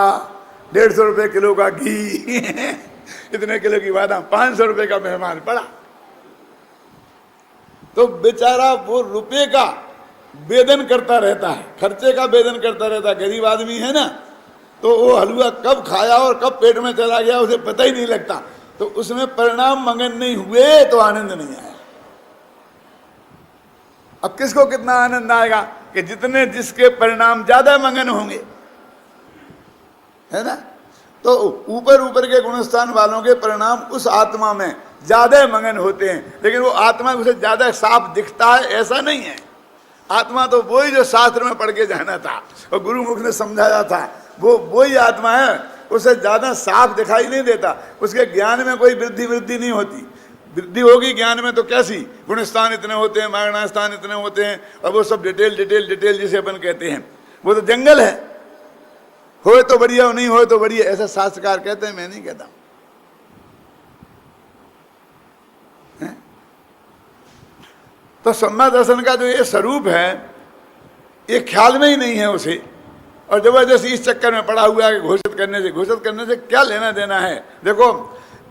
150 रुपये किलो का घी इतने किलो की बादाम, 500 रुपये का मेहमान पड़ा। तो बेचारा वो रुपये का वेदन करता रहता है, खर्चे का वेदन करता रहता है। गरीब आदमी है ना, तो वो हलवा कब खाया और कब पेट में चला गया उसे पता ही नहीं लगता। तो उसमें परिणाम मगन नहीं हुए तो आनंद नहीं आया। अब किसको कितना आनंद आएगा कि जितने जिसके परिणाम ज्यादा मगन होंगे, है ना। तो ऊपर ऊपर के गुणस्थान वालों के परिणाम उस आत्मा में ज्यादा मगन होते हैं, लेकिन वो आत्मा उसे ज्यादा साफ दिखता है ऐसा नहीं है। आत्मा तो वही जो शास्त्र में पढ़ के जाना था और गुरुमुख ने समझाया था, वो वही आत्मा है, उसे ज्यादा साफ दिखाई नहीं देता। उसके ज्ञान में कोई वृद्धि नहीं होती। वृद्धि होगी ज्ञान में तो कैसी, गुणस्थान इतने होते हैं, मागना स्थान इतने होते हैं, और वो सब डिटेल जिसे अपन कहते हैं, वो तो जंगल है। हो तो बढ़िया, नहीं हो तो बढ़िया, ऐसा शास्त्रकार कहते हैं, मैं नहीं कहता। तो सम्मा दर्शन का जो ये स्वरूप है ये ख्याल में ही नहीं है उसे, और जबरदस्ती इस चक्कर में पड़ा हुआ है घोषित करने से क्या लेना देना है। देखो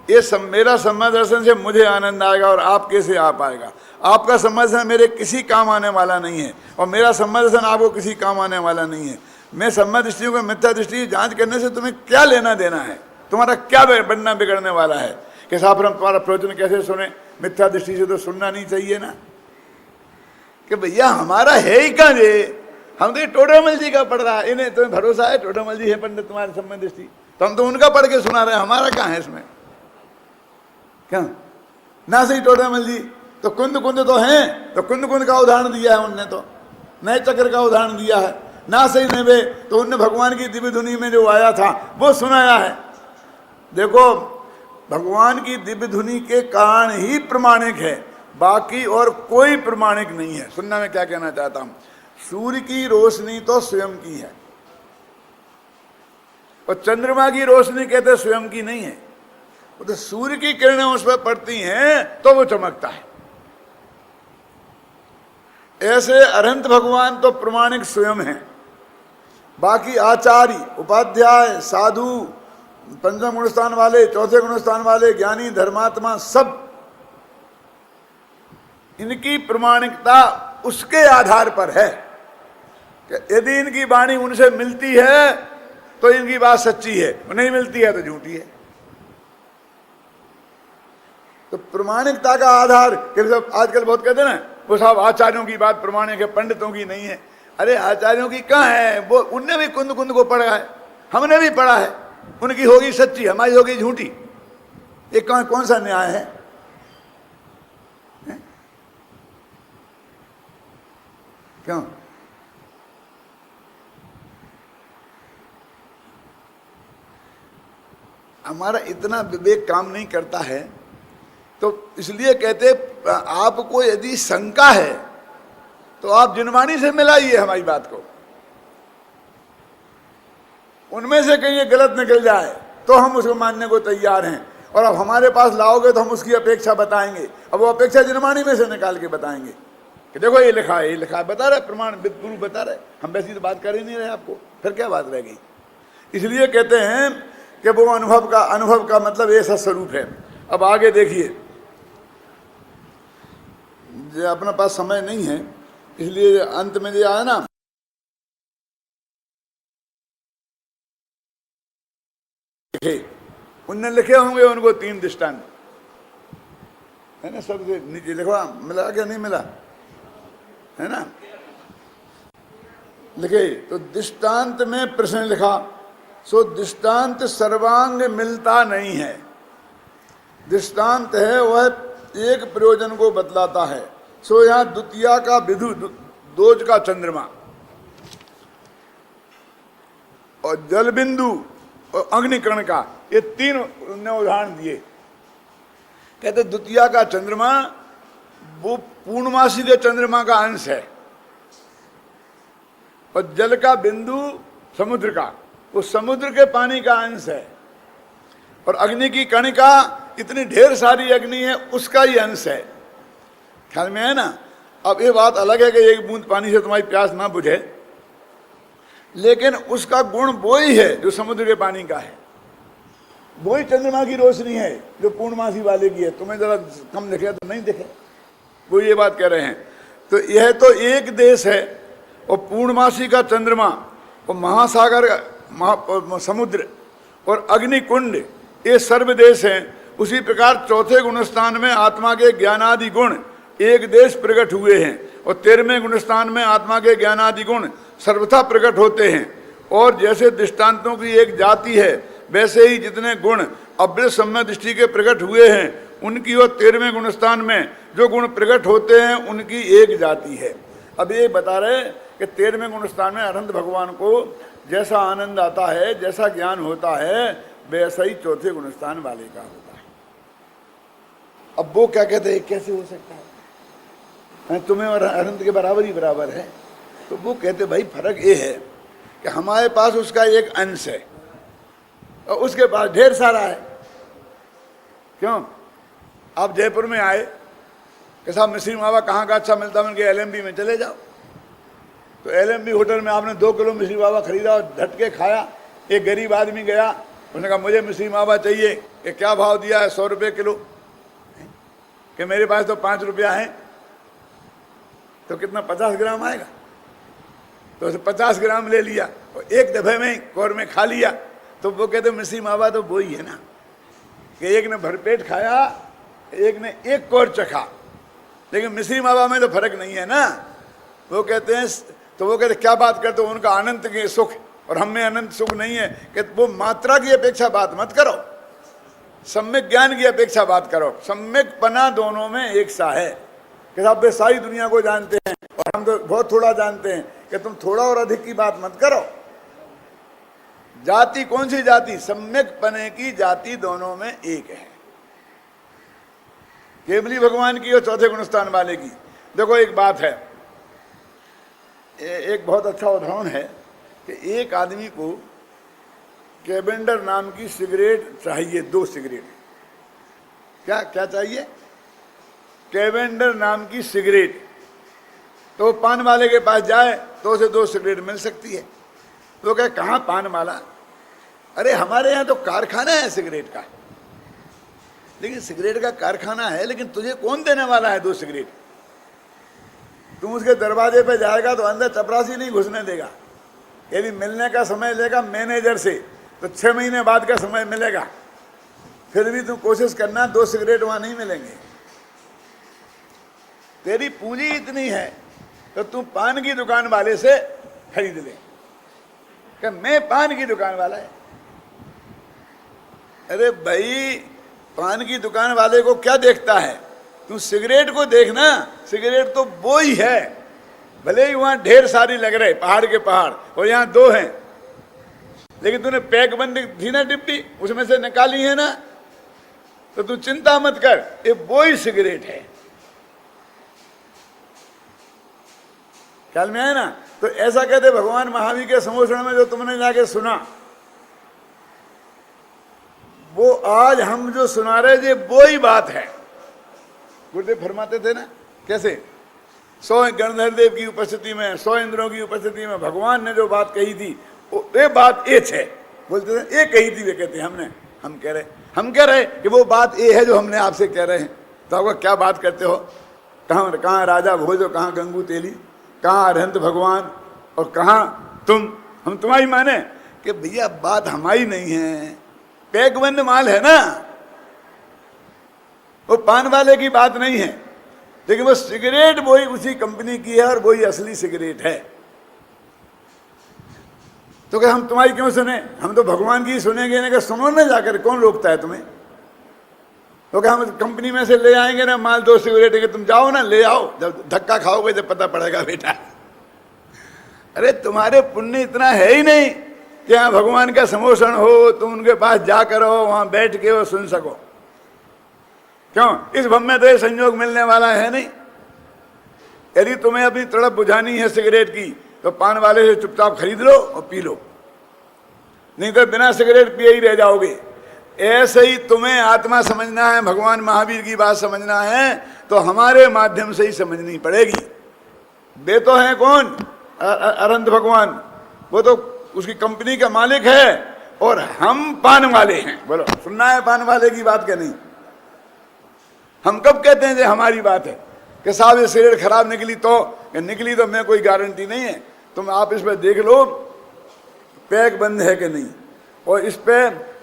ये मेरा सम्मा दर्शन से मुझे आनंद आएगा और आपके से आ पाएगा। आपका सम्मा दर्शन मेरे किसी काम आने वाला नहीं है और मेरा सम्मा दर्शन आपको किसी काम आने वाला नहीं है। मैं सम्मा दृष्टियों को मिथ्या दृष्टि जांच करने से तुम्हें क्या लेना देना है, तुम्हारा क्या बनना बिगड़ने वाला है। कि साहब हम तुम्हारा प्रवचन कैसे सुने, मिथ्या दृष्टि से तो सुनना नहीं चाहिए ना। कि भैया हमारा है ही कहाँ जे, हम तो ये टोडामल जी का पढ़ रहा है, इन्हें तुम्हें भरोसा है टोडामल जी है पंडित तुम्हारे सम्मा दृष्टि, तो हम तो उनका पढ़ के सुना रहे हैं, हमारा कहाँ है इसमें। क्या ना सही टोडामल जी तो कुंद तो हैं, तो कुंद का उदाहरण दिया है उनने, तो नए चक्र का उदाहरण दिया है। ना सही नेवे तो उनने भगवान की दिव्य धुनी में जो आया था वो सुनाया है। देखो भगवान की दिव्य धुनी के कारण ही प्रमाणिक है, बाकी और कोई प्रमाणिक नहीं है। सुनना मैं क्या कहना चाहता हूं, सूर्य की रोशनी तो स्वयं की है और चंद्रमा की रोशनी कहते स्वयं की नहीं है। तो सूर्य की किरणें उस पर पड़ती हैं तो वो चमकता है। ऐसे अनंत भगवान तो प्रमाणिक स्वयं है, बाकी आचार्य उपाध्याय साधु पंचम गुणस्थान वाले चौथे गुणस्थान वाले ज्ञानी धर्मात्मा सब इनकी प्रमाणिकता उसके आधार पर है कि यदि इनकी वाणी उनसे मिलती है तो इनकी बात सच्ची है, नहीं मिलती है तो झूठी है। तो प्रमाणिकता का आधार कि सब आजकल बहुत कहते हैं ना, वो साहब आचार्यों की बात प्रमाणिक है पंडितों की नहीं है। अरे आचार्यों की कहाँ है, वो उनने भी कुंद को पढ़ा है, हमने भी पढ़ा है, उनकी होगी सच्ची हमारी होगी झूठी। ये कौन सा न्याय है? क्यों? हमारा इतना विवेक काम नहीं करता है, तो इसलिए कहते आपको यदि शंका है तो आप जिनवाणी से मिलाइए हमारी बात को, उनमें से कहीं ये गलत निकल जाए तो हम उसको मानने को तैयार हैं, और अब हमारे पास लाओगे तो हम उसकी अपेक्षा बताएंगे। अब वो अपेक्षा जिनवाणी में से निकाल के बताएंगे कि देखो ये लिखा है, ये लिखा है, बता रहे प्रमाण गुरु बता रहे, हम वैसी तो बात कर ही नहीं रहे आपको, फिर क्या बात रह गई। इसलिए कहते हैं कि वो अनुभव का मतलब ऐसा स्वरूप है। अब आगे देखिए, जो अपने पास समय नहीं है इसलिए अंत में जो आया ना, उनने लिखे होंगे उनको 3 दृष्टांत है ना, सबसे नीचे लिखवा मिला क्या नहीं मिला है ना, लिखे तो दृष्टांत में प्रश्न लिखा, सो दृष्टांत सर्वांग मिलता नहीं है। दृष्टांत है वह एक प्रयोजन को बतलाता है। सो यहाँ द्वितीया का विधु दोज का चंद्रमा और जल बिंदु और अग्निकर्ण का, ये तीन उन्होंने उदाहरण दिए। कहते द्वितीया का चंद्रमा वो पूर्णमासी के चंद्रमा का अंश है, और जल का बिंदु समुद्र का, वो समुद्र के पानी का अंश है, और अग्नि की कणिका इतनी ढेर सारी अग्नि है उसका ही अंश है। ख्याल में है ना। अब ये बात अलग है कि एक बूंद पानी से तुम्हारी प्यास ना बुझे, लेकिन उसका गुण वो ही है जो समुद्र के पानी का है, वो ही चंद्रमा की रोशनी है जो पूर्णमासी वाले की है। तुम्हें जरा कम दिखे तो नहीं दिखे, वो ये बात कह रहे हैं। तो यह तो एक देश है, और पूर्णमासी का चंद्रमा और महासागर समुद्र और अग्निकुंड ये सर्वदेश हैं। उसी प्रकार चौथे गुणस्थान में आत्मा के ज्ञानादि गुण एक देश प्रकट हुए हैं, और 13वें गुणस्थान में आत्मा के ज्ञानादि गुण सर्वथा प्रकट होते हैं। और जैसे दृष्टांतों की एक जाति है, वैसे ही जितने गुण अभ्य सम्य दृष्टि के प्रकट हुए हैं, उनकी और 13वें गुणस्थान में जो गुण प्रकट होते हैं उनकी एक जाति है। अब ये बता रहे कि 13वें गुणस्थान में अनंत भगवान को जैसा आनंद आता है, जैसा ज्ञान होता है, वैसा ही चौथे गुणस्थान वाले का होता है। अब वो क्या कहते हैं, कैसे हो सकता है, तुम्हें और अनंत के बराबर ही बराबर है। तो वो कहते भाई फर्क ये है कि हमारे पास उसका एक अंश है और उसके पास ढेर सारा है। क्यों? आप जयपुर में आए कि साहब मिश्री मावा कहाँ का अच्छा मिलता है, उनके LMB में चले जाओ। तो LMB होटल में आपने 2 किलो मिश्री मावा खरीदा और झटके खाया। एक गरीब आदमी गया, उसने कहा मुझे मिश्री मावा चाहिए, कि क्या भाव दिया है? 100 रुपये किलो। कि मेरे पास तो 5 रुपया है। तो कितना 50 ग्राम आएगा? तो उसे 50 ग्राम ले लिया और एक दफे में कौर में खा लिया। तो वो कहते मिश्री मावा तो वो ही है ना, कि एक ने भरपेट खाया, एक ने एक कौर चखा, लेकिन मिश्री मावा में तो फर्क नहीं है ना। वो कहते हैं, तो वो कहते क्या बात करते हो, उनका अनंत के सुख और हम में अनंत सुख नहीं है। कि वो मात्रा की अपेक्षा बात मत करो, सम्यक ज्ञान की अपेक्षा बात करो। सम्यक पना दोनों में एक सा है कि साहब वे सारी दुनिया को जानते हैं और हम तो बहुत थोड़ा जानते हैं, कि तुम थोड़ा और अधिक की बात मत करो। जाति कौन सी जाति? सम्यक पने की जाति दोनों में एक है, केवली भगवान की और चौथे गुणस्थान वाले की। देखो एक बात है, एक बहुत अच्छा उदाहरण है कि एक आदमी को कैवेंडर नाम की सिगरेट चाहिए, 2 सिगरेट। क्या क्या चाहिए? कैवेंडर नाम की सिगरेट। तो पान वाले के पास जाए तो उसे 2 सिगरेट मिल सकती है। तो कहे कहाँ पान वाला? अरे हमारे यहाँ तो कारखाना है सिगरेट का। लेकिन सिगरेट का कारखाना है, लेकिन तुझे कौन देने वाला है 2 सिगरेट? तुम उसके दरवाजे पे जाएगा तो अंदर चपरासी नहीं घुसने देगा। यदि मिलने का समय लेगा मैनेजर से तो 6 महीने बाद का समय मिलेगा। फिर भी तुम कोशिश करना, 2 सिगरेट वहां नहीं मिलेंगे। तेरी पूंजी इतनी है तो तू पान की दुकान वाले से खरीद ले, कि मैं पान की दुकान वाला है। अरे भाई, पान की दुकान वाले को क्या देखता है? तू सिगरेट को देखना। सिगरेट तो वो ही है, भले ही वहां ढेर सारी लग रहे, पहाड़ के पहाड़, और यहाँ 2 हैं, लेकिन तूने पैक बंद थी ना डिब्बी, उसमें से निकाली है ना, तो तू चिंता मत कर, ये वो ही सिगरेट है। ख्याल में है ना? तो ऐसा कहते भगवान महावीर के समोषण में जो तुमने जाके सुना, वो आज हम जो सुना रहे थे वो ही बात है। गुरुदेव फरमाते थे ना, कैसे 100 गणधर देव की उपस्थिति में, 100 इंद्रों की उपस्थिति में भगवान ने जो बात कही थी, ये बात ये है। बोलते थे ये कही थी, वे कहते हम कह रहे कि वो बात ये है जो हमने आपसे कह रहे हैं। तो आपका क्या बात करते हो? कहाँ राजा भोज और कहाँ गंगू तेली, कहाँ अरहंत भगवान और कहाँ तुम? हम तुम्हारी माने? कि भैया बात हमारी नहीं है, पैकबंद माल है ना, वो पान वाले की बात नहीं है। लेकिन वो सिगरेट वही उसी कंपनी की है और वही असली सिगरेट है। तो क्या हम तुम्हारी क्यों सुने? हम तो भगवान की सुनेंगे ना। कि सुनो ना जाकर, कौन रोकता है तुम्हें? तो क्या हम कंपनी में से ले आएंगे ना माल 2 सिगरेट के, तुम जाओ ना ले आओ, जब धक्का खाओगे जब पता पड़ेगा बेटा। अरे तुम्हारे पुण्य इतना है ही नहीं कि यहाँ भगवान का समोषण हो, तुम उनके पास जा करो, वहां बैठ के वो सुन सको। क्यों? इस भव में तो ये संयोग मिलने वाला है नहीं। यदि तुम्हें अपनी तड़प बुझानी है सिगरेट की, तो पान वाले से चुपचाप खरीद लो और पी लो, नहीं तो बिना सिगरेट पिए ही रह जाओगे। ऐसे ही तुम्हें आत्मा समझना है, भगवान महावीर की बात समझना है, तो हमारे माध्यम से ही समझनी पड़ेगी। वे तो हैं कौन? अनंत भगवान, वो तो उसकी कंपनी का मालिक है, और हम पान वाले हैं। बोलो, सुनना है पान वाले की बात क्या? नहीं। हम कब कहते हैं कि हमारी बात है कि साहब ये सिगरेट खराब निकली, तो निकली तो मैं कोई गारंटी नहीं है। तुम आप इस पर देख लो पैक बंद है कि नहीं, और इस पे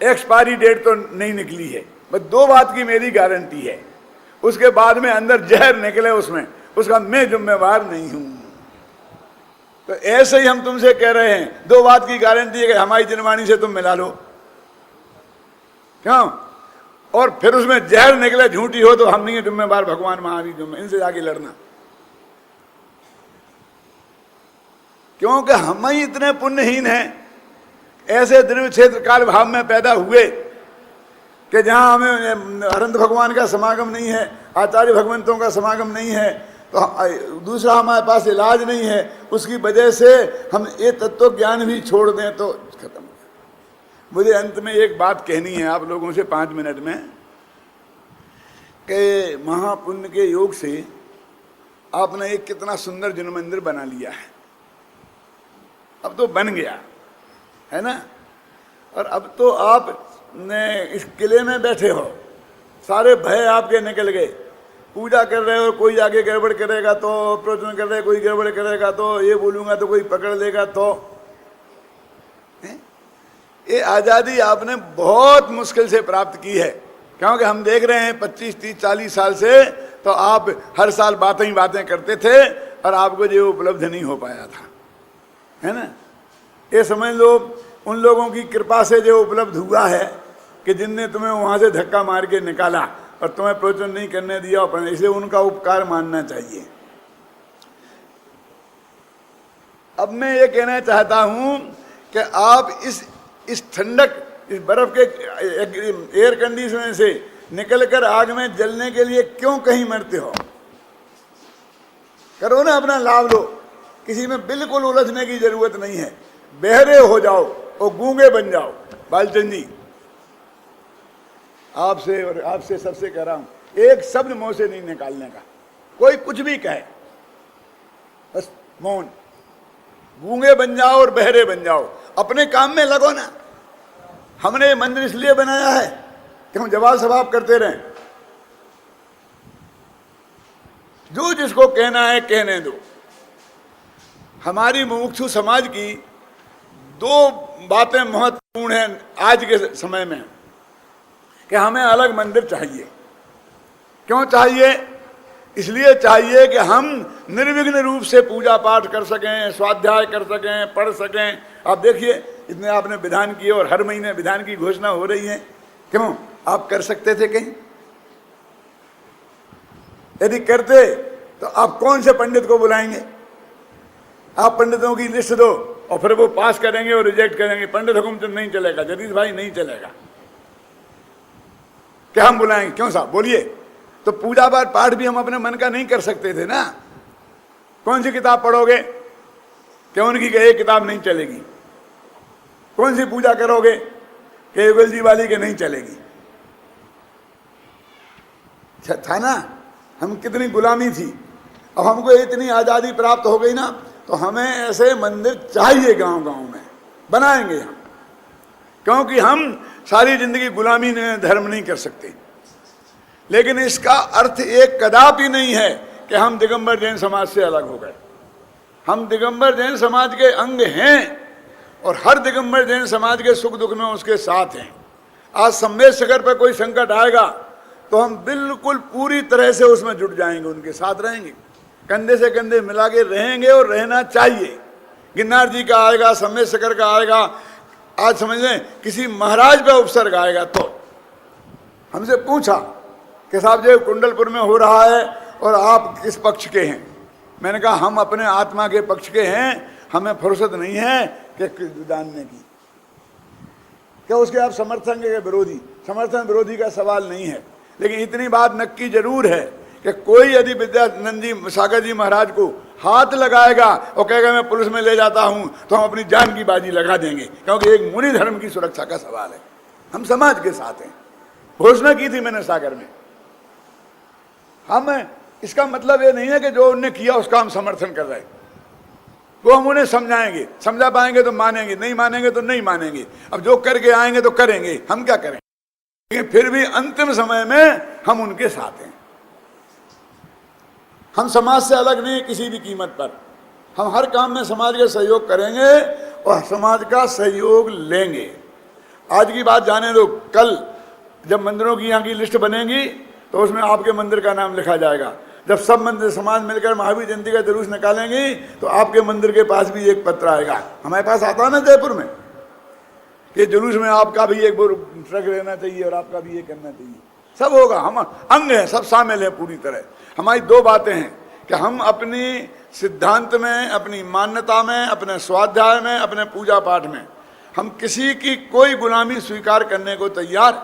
एक्सपायरी डेट तो नहीं निकली है। बस दो बात की मेरी गारंटी है, उसके बाद में अंदर जहर निकले उसमें, उसका मैं जिम्मेवार नहीं हूं। तो ऐसे ही हम तुमसे कह रहे हैं, दो बात की गारंटी है कि हमारी जनवाणी से तुम मिला लो, क्यों? और फिर उसमें जहर निकले झूठी हो तो हम नहीं है जिम्मेवार, भगवान महावीर जिम्मेवार। इनसे जाके लड़ना, क्योंकि हम ही इतने पुण्यहीन हैं, ऐसे द्रव्य क्षेत्र काल भाव में पैदा हुए कि जहां हमें अनंत भगवान का समागम नहीं है, आचार्य भगवंतों का समागम नहीं है, तो दूसरा हमारे पास इलाज नहीं है। उसकी वजह से हम ये तत्व ज्ञान भी छोड़ दें तो खत्म। मुझे अंत में एक बात कहनी है आप लोगों से 5 मिनट में, कि महापुण्य के योग से आपने एक कितना सुंदर जन मंदिर बना लिया है। अब तो बन गया है ना, और अब तो आप ने इस किले में बैठे हो, सारे भय आपके निकल गए। पूजा कर रहे हो, कोई आगे गड़बड़ करेगा तो, प्रवचन कर रहे कोई गड़बड़ करेगा तो, ये बोलूंगा तो कोई पकड़ लेगा तो। ये आज़ादी आपने बहुत मुश्किल से प्राप्त की है, क्योंकि हम देख रहे हैं 25, 30, 40 साल से तो आप हर साल बातें ही बातें करते थे, और आपको जो उपलब्ध नहीं हो पाया था, है ना। ये समझ लो उन लोगों की कृपा से जो उपलब्ध हुआ है, कि जिनने तुम्हें वहां से धक्का मार के निकाला और तुम्हें प्रवचन नहीं करने दिया, इसलिए उनका उपकार मानना चाहिए। अब मैं ये कहना चाहता हूं कि आप इस ठंडक, इस बर्फ के एयर कंडीशनर से निकलकर आग में जलने के लिए क्यों कहीं मरते हो? करो ना, अपना लाभ लो, किसी में बिल्कुल उलझने की जरूरत नहीं है। बहरे हो जाओ और गूंगे बन जाओ। बालचंद जी, आपसे और आपसे सबसे कह रहा हूं, एक शब्द मुंह से नहीं निकालने का, कोई कुछ भी कहे, बस मौन। गूंगे बन जाओ और बहरे बन जाओ, अपने काम में लगो ना। हमने ये मंदिर इसलिए बनाया है कि हम जवाब सवाब करते रहें। जो जिसको कहना है कहने दो। हमारी मुमुक्षु समाज की 2 बातें महत्वपूर्ण हैं आज के समय में, कि हमें अलग मंदिर चाहिए। क्यों चाहिए? इसलिए चाहिए कि हम निर्विघ्न रूप से पूजा पाठ कर सकें, स्वाध्याय कर सकें, पढ़ सकें। आप देखिए, इतने आपने विधान किए और हर महीने विधान की घोषणा हो रही है। क्यों? आप कर सकते थे कहीं? यदि करते तो आप कौन से पंडित को बुलाएंगे? आप पंडितों की लिस्ट दो और फिर वो पास करेंगे और रिजेक्ट करेंगे। पंडित हुकुमचंद नहीं चलेगा, जगदीश भाई नहीं चलेगा, क्या हम बुलाएंगे? क्यों साहब बोलिए। तो पूजा पाठ भी हम अपने मन का नहीं कर सकते थे ना। कौन सी किताब पढ़ोगे कि उनकी एक किताब नहीं चलेगी? कौन सी पूजा करोगे कि युगल जी वाली के नहीं चलेगी? था ना, हम कितनी गुलामी थी। अब हमको इतनी आज़ादी प्राप्त हो गई ना, तो हमें ऐसे मंदिर चाहिए गांव गांव में, बनाएंगे हम। क्योंकि हम सारी जिंदगी गुलामी में धर्म नहीं कर सकते। लेकिन इसका अर्थ एक कदापि नहीं है कि हम दिगंबर जैन समाज से अलग हो गए। हम दिगंबर जैन समाज के अंग हैं और हर दिगंबर जैन समाज के सुख दुख में उसके साथ हैं। आज संवेद शिखर पर कोई संकट आएगा तो हम बिल्कुल पूरी तरह से उसमें जुट जाएंगे, उनके साथ रहेंगे, कंधे से कंधे मिला के रहेंगे और रहना चाहिए। गिरनार जी का आएगा, संवेद शिखर का आएगा, आज समझ लें किसी महाराज पे उपसर्ग आएगा तो हमसे पूछा कि साहब जो कुंडलपुर में हो रहा है और आप किस पक्ष के हैं? मैंने कहा हम अपने आत्मा के पक्ष के हैं, हमें फुर्सत नहीं है कि जानने की। क्या उसके आप समर्थन के विरोधी? समर्थन विरोधी का सवाल नहीं है, लेकिन इतनी बात नक्की जरूर है कि कोई यदि विद्यानंद जी सागर जी महाराज को हाथ लगाएगा और कहेगा मैं पुलिस में ले जाता हूं, तो हम अपनी जान की बाजी लगा देंगे, क्योंकि एक मुनि धर्म की सुरक्षा का सवाल है। हम समाज के साथ हैं। घोषणा की थी मैंने सागर में। हम इसका मतलब ये नहीं है कि जो उन्होंने किया उसका हम समर्थन कर रहे हैं। वो हम उन्हें समझाएंगे, समझा पाएंगे तो मानेंगे, नहीं मानेंगे तो नहीं मानेंगे। अब जो करके आएंगे तो करेंगे, हम क्या करें, लेकिन फिर भी अंतिम समय में हम उनके साथ हैं। हम समाज से अलग नहीं किसी भी कीमत पर। हम हर काम में समाज का सहयोग करेंगे और समाज का सहयोग लेंगे। आज की बात जाने दो, कल जब मंदिरों की यहाँ की लिस्ट बनेगी तो उसमें आपके मंदिर का नाम लिखा जाएगा। जब सब मंदिर समाज मिलकर महावीर जयंती का जुलूस निकालेंगे तो आपके मंदिर के पास भी एक पत्र आएगा। हमारे पास आता है ना जयपुर में कि जुलूस में आपका भी एक ट्रक रहना चाहिए और आपका भी ये करना चाहिए। सब होगा, हम अंग हैं, सब शामिल हैं पूरी तरह। हमारी दो बातें हैं कि हम अपनी सिद्धांत में, अपनी मान्यता में, अपने स्वाध्याय में, अपने पूजा पाठ में हम किसी की कोई गुलामी स्वीकार करने को तैयार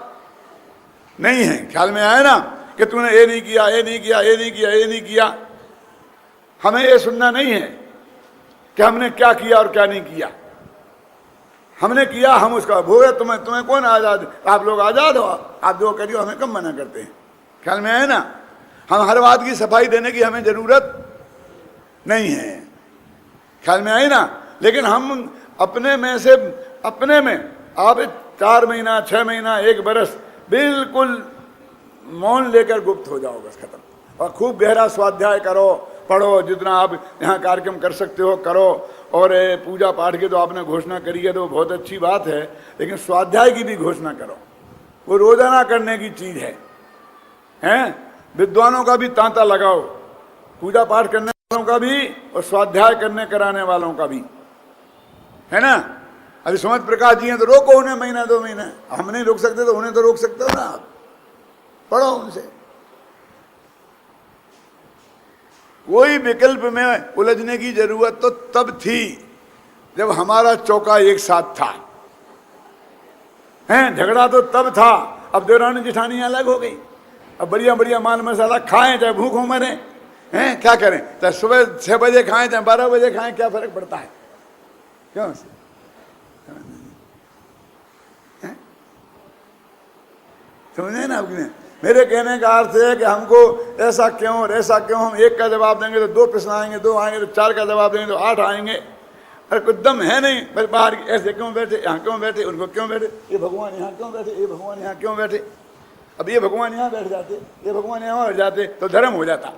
नहीं है। ख्याल में आया ना कि तूने ये नहीं किया, ये नहीं किया, ये नहीं किया, ये नहीं किया। हमें ये सुनना नहीं है कि हमने क्या किया और क्या नहीं किया। हमने किया, हम उसका भोग है। तुम्हें कौन आजाद? आप लोग आजाद हो, आप जो करियो, हमें कम मना करते हैं। ख्याल में आया ना? हम हर बात की सफाई देने की हमें जरूरत नहीं है। ख्याल में आई ना? लेकिन हम अपने में से, अपने में आप 4 महीना, 6 महीना, 1 बरस बिल्कुल मौन लेकर गुप्त हो जाओ, बस खत्म। और खूब गहरा स्वाध्याय करो, पढ़ो, जितना आप यहाँ कार्यक्रम कर सकते हो करो। और पूजा पाठ की तो आपने घोषणा करी है तो बहुत अच्छी बात है, लेकिन स्वाध्याय की भी घोषणा करो। वो रोजाना करने की चीज है, हैं? विद्वानों का भी तांता लगाओ, पूजा पाठ करने वालों का भी और स्वाध्याय करने कराने वालों का भी, है ना? अभी सुमत प्रकाश जी हैं तो रोको उन्हें महीना 2 महीने। हम नहीं रोक सकते तो उन्हें तो रोक सकते हो ना आप। पढ़ो उनसे। कोई विकल्प में उलझने की जरूरत तो तब थी जब हमारा चौका एक साथ था, हैं? झगड़ा तो तब था। अब देवरानी जिठानी अलग हो गई। अब बढ़िया बढ़िया माल मसाला खाएं, चाहे भूखों मरे, हैं? क्या करें? चाहे सुबह 6 बजे खाएं, चाहे 12 बजे खाएं, क्या फर्क पड़ता है? क्यों? समझे ना? आपने मेरे कहने का अर्थ है कि हमको ऐसा क्यों और ऐसा क्यों, हम एक का जवाब देंगे तो 2 प्रश्न आएंगे, 2 आएंगे तो 4 का जवाब देंगे तो 8 आएंगे। अरे कुछ दम है नहीं। फिर बाहर ऐसे क्यों बैठे, यहाँ क्यों बैठे, उनको क्यों बैठे, ये भगवान यहाँ क्यों बैठे, ये भगवान यहाँ क्यों बैठे। अब ये भगवान यहाँ बैठ जाते, ये भगवान यहाँ बैठ जाते तो धर्म हो जाता,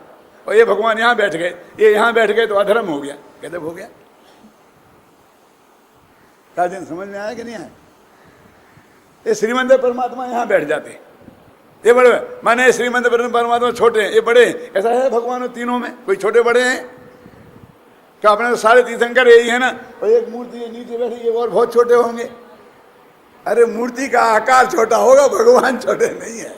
और ये भगवान यहाँ बैठ गए, ये यहाँ बैठ गए तो अधर्म हो गया, गजब हो गया। राजन समझ में आया कि नहीं आया? ये श्रीमंत परमात्मा यहाँ बैठ जाते, ये बड़े माने श्रीमंत परमात्मा छोटे हैं, ये बड़े। ऐसा है भगवान तीनों में कोई छोटे बड़े हैं क्या? अपने तो सारे तीर्थंकर यही है ना। और एक मूर्ति है नीचे बैठी, ये और बहुत छोटे होंगे। अरे मूर्ति का आकार छोटा होगा, भगवान छोटे नहीं है।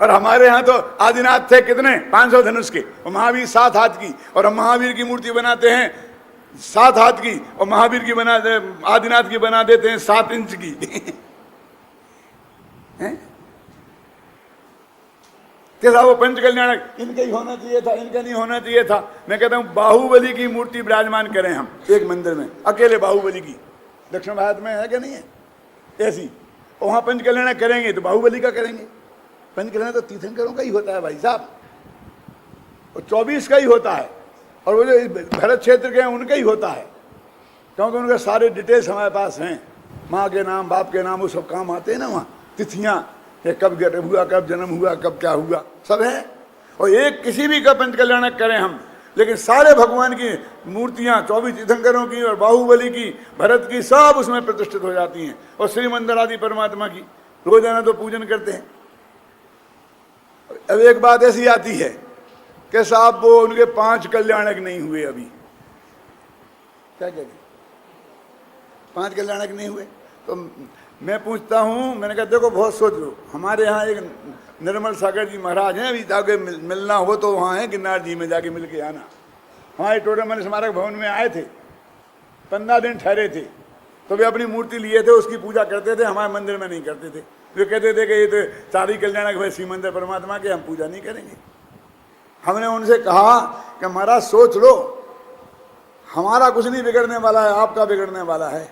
और हमारे यहाँ तो आदिनाथ थे कितने, 500 धनुष के, और महावीर 7 हाथ की। और हम महावीर की मूर्ति बनाते हैं 7 हाथ की, और महावीर की आदिनाथ की बना देते हैं 7 इंच की। कैसा वो पंच कल्याणक, इनका ही होना चाहिए था, इनका नहीं होना चाहिए था। मैं कहता हूँ बाहुबली की मूर्ति विराजमान करें हम एक मंदिर में, अकेले बाहुबली की। दक्षिण भारत में है क्या नहीं है ऐसी? वहाँ पंच कल्याणक करेंगे तो बाहुबली का करेंगे। पंच कल्याण तो तीर्थंकरों का ही होता है भाई साहब, और 24 का ही होता है। और वो जो भरत क्षेत्र के हैं उनका ही होता है, क्योंकि उनके सारे डिटेल्स हमारे पास हैं। माँ के नाम, बाप के नाम, वो सब काम आते हैं ना वहाँ। तिथियाँ, कब गर्भ हुआ, कब जन्म हुआ, कब क्या हुआ, सब है। और एक किसी भी का पंच कल्याणक करें हम, लेकिन सारे भगवान की मूर्तियां 24 तीर्थंकरों की और बाहुबली की, भरत की, सब उसमें प्रतिष्ठित हो जाती हैं। और श्रीमंदिर आदि परमात्मा की रोजाना तो पूजन करते हैं। अब एक बात ऐसी आती है कि साहब वो उनके 5 कल्याणक नहीं हुए अभी। क्या कहते, 5 कल्याणक नहीं हुए? तो मैं पूछता हूँ, मैंने कहा देखो बहुत सोच लो। हमारे यहाँ एक निर्मल सागर जी महाराज हैं, अभी जाके मिलना हो तो वहाँ है गिरनार जी में, जाके मिल के आना। हमारे टोटल मन स्मारक भवन में आए थे, 15 दिन ठहरे थे। तो वे अपनी मूर्ति लिए थे, उसकी पूजा करते थे, हमारे मंदिर में नहीं करते थे। वे कहते थे कि ये तो सारी कल्याणक भाई श्री मंदिर परमात्मा के, हम पूजा नहीं करेंगे। हमने उनसे कहा कि महाराज सोच लो, हमारा कुछ नहीं बिगड़ने वाला है, आपका बिगड़ने वाला है।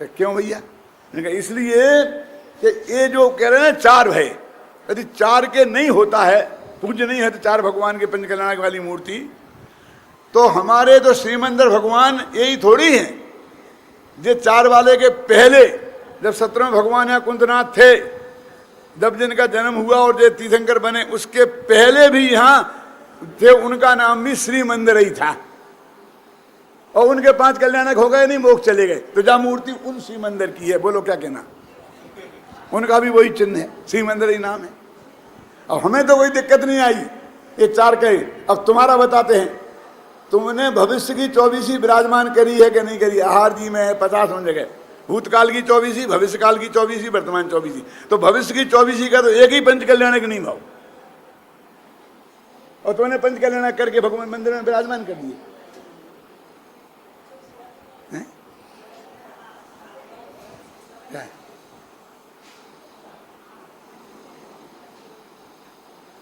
तो क्यों भैया? इसलिए कि ये जो कह रहे हैं चार है, यदि चार के नहीं होता है, पूज्य नहीं है तो चार भगवान के पंच कल्याणक वाली मूर्ति, तो हमारे तो श्री मंदिर भगवान यही थोड़ी है। जे चार वाले के पहले जब 17वें भगवान यहाँ कुंदनाथ थे, जब जिनका जन्म हुआ और जे तीर्थंकर बने, उसके पहले भी यहाँ थे, उनका नाम भी श्री मंदिर ही था। और उनके 5 कल्याणक हो गए नहीं, मोक्ष चले गए। तो जहाँ मूर्ति उन श्री मंदिर की है, बोलो क्या कहना? उनका भी वही चिन्ह है, श्री मंदिर ही नाम है। अब हमें तो कोई दिक्कत नहीं आई, ये चार कहे। अब तुम्हारा बताते हैं, तुमने भविष्य की 24 विराजमान करी है कि नहीं करी? आहार जी में है 50 जगह, भूतकाल की 24, भविष्य काल की 24, वर्तमान 24। तो भविष्य की 24 का तो एक ही पंच कल्याणक नहीं भाव, और तुमने पंच कल्याणक करके भगवान मंदिर में विराजमान कर दिए।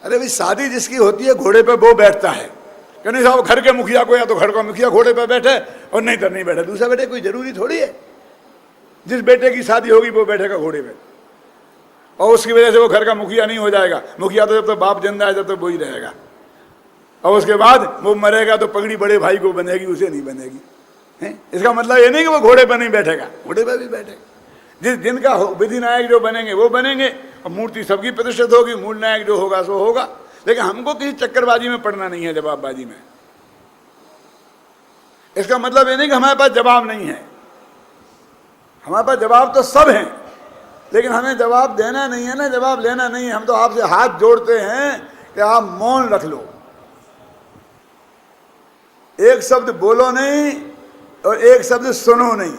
अरे भाई, शादी जिसकी होती है घोड़े पे वो बैठता है, कहने साहब घर के मुखिया को, या तो घर का मुखिया घोड़े पे बैठे और नहीं तो नहीं बैठे, दूसरा बैठे, कोई जरूरी थोड़ी है। जिस बेटे की शादी होगी वो बैठेगा घोड़े पे, और उसकी वजह से वो घर का मुखिया नहीं हो जाएगा। मुखिया तो जब तक बाप जिंदा है जब तक वो ही रहेगा, और उसके बाद वो मरेगा तो पगड़ी बड़े भाई को बनेगी, उसे नहीं बनेगी। इसका मतलब ये नहीं कि वो घोड़े पर नहीं बैठेगा, घोड़े पर भी बैठेगा। जिस दिन का विधि नायक जो बनेंगे वो बनेंगे, और मूर्ति सबकी प्रतिष्ठित होगी, मूल नायक जो होगा सो होगा। लेकिन हमको किसी चक्करबाजी में पड़ना नहीं है, जवाबबाजी में। इसका मतलब ये नहीं कि हमारे पास जवाब नहीं है, हमारे पास जवाब तो सब हैं, लेकिन हमें जवाब देना नहीं है ना, जवाब लेना नहीं है। हम तो आपसे हाथ जोड़ते हैं कि आप मौन रख लो, एक शब्द बोलो नहीं और एक शब्द सुनो नहीं,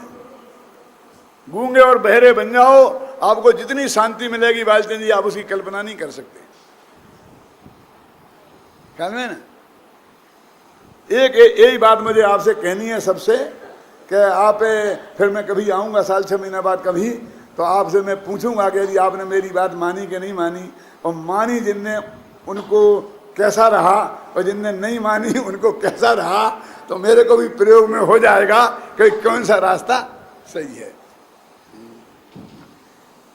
गूंगे और बहरे बन जाओ। आपको जितनी शांति मिलेगी बालचंद जी, आप उसकी कल्पना नहीं कर सकते। ख्याल में ना? एक यही बात मुझे आपसे कहनी है सबसे, कि आप फिर मैं कभी आऊँगा साल 6 महीने बाद कभी, तो आपसे मैं पूछूंगा कि यदि आपने मेरी बात मानी कि नहीं मानी, और मानी जिनने उनको कैसा रहा, और जिनने नहीं मानी उनको कैसा रहा, तो मेरे को भी प्रयोग में हो जाएगा कि कौन सा रास्ता सही है।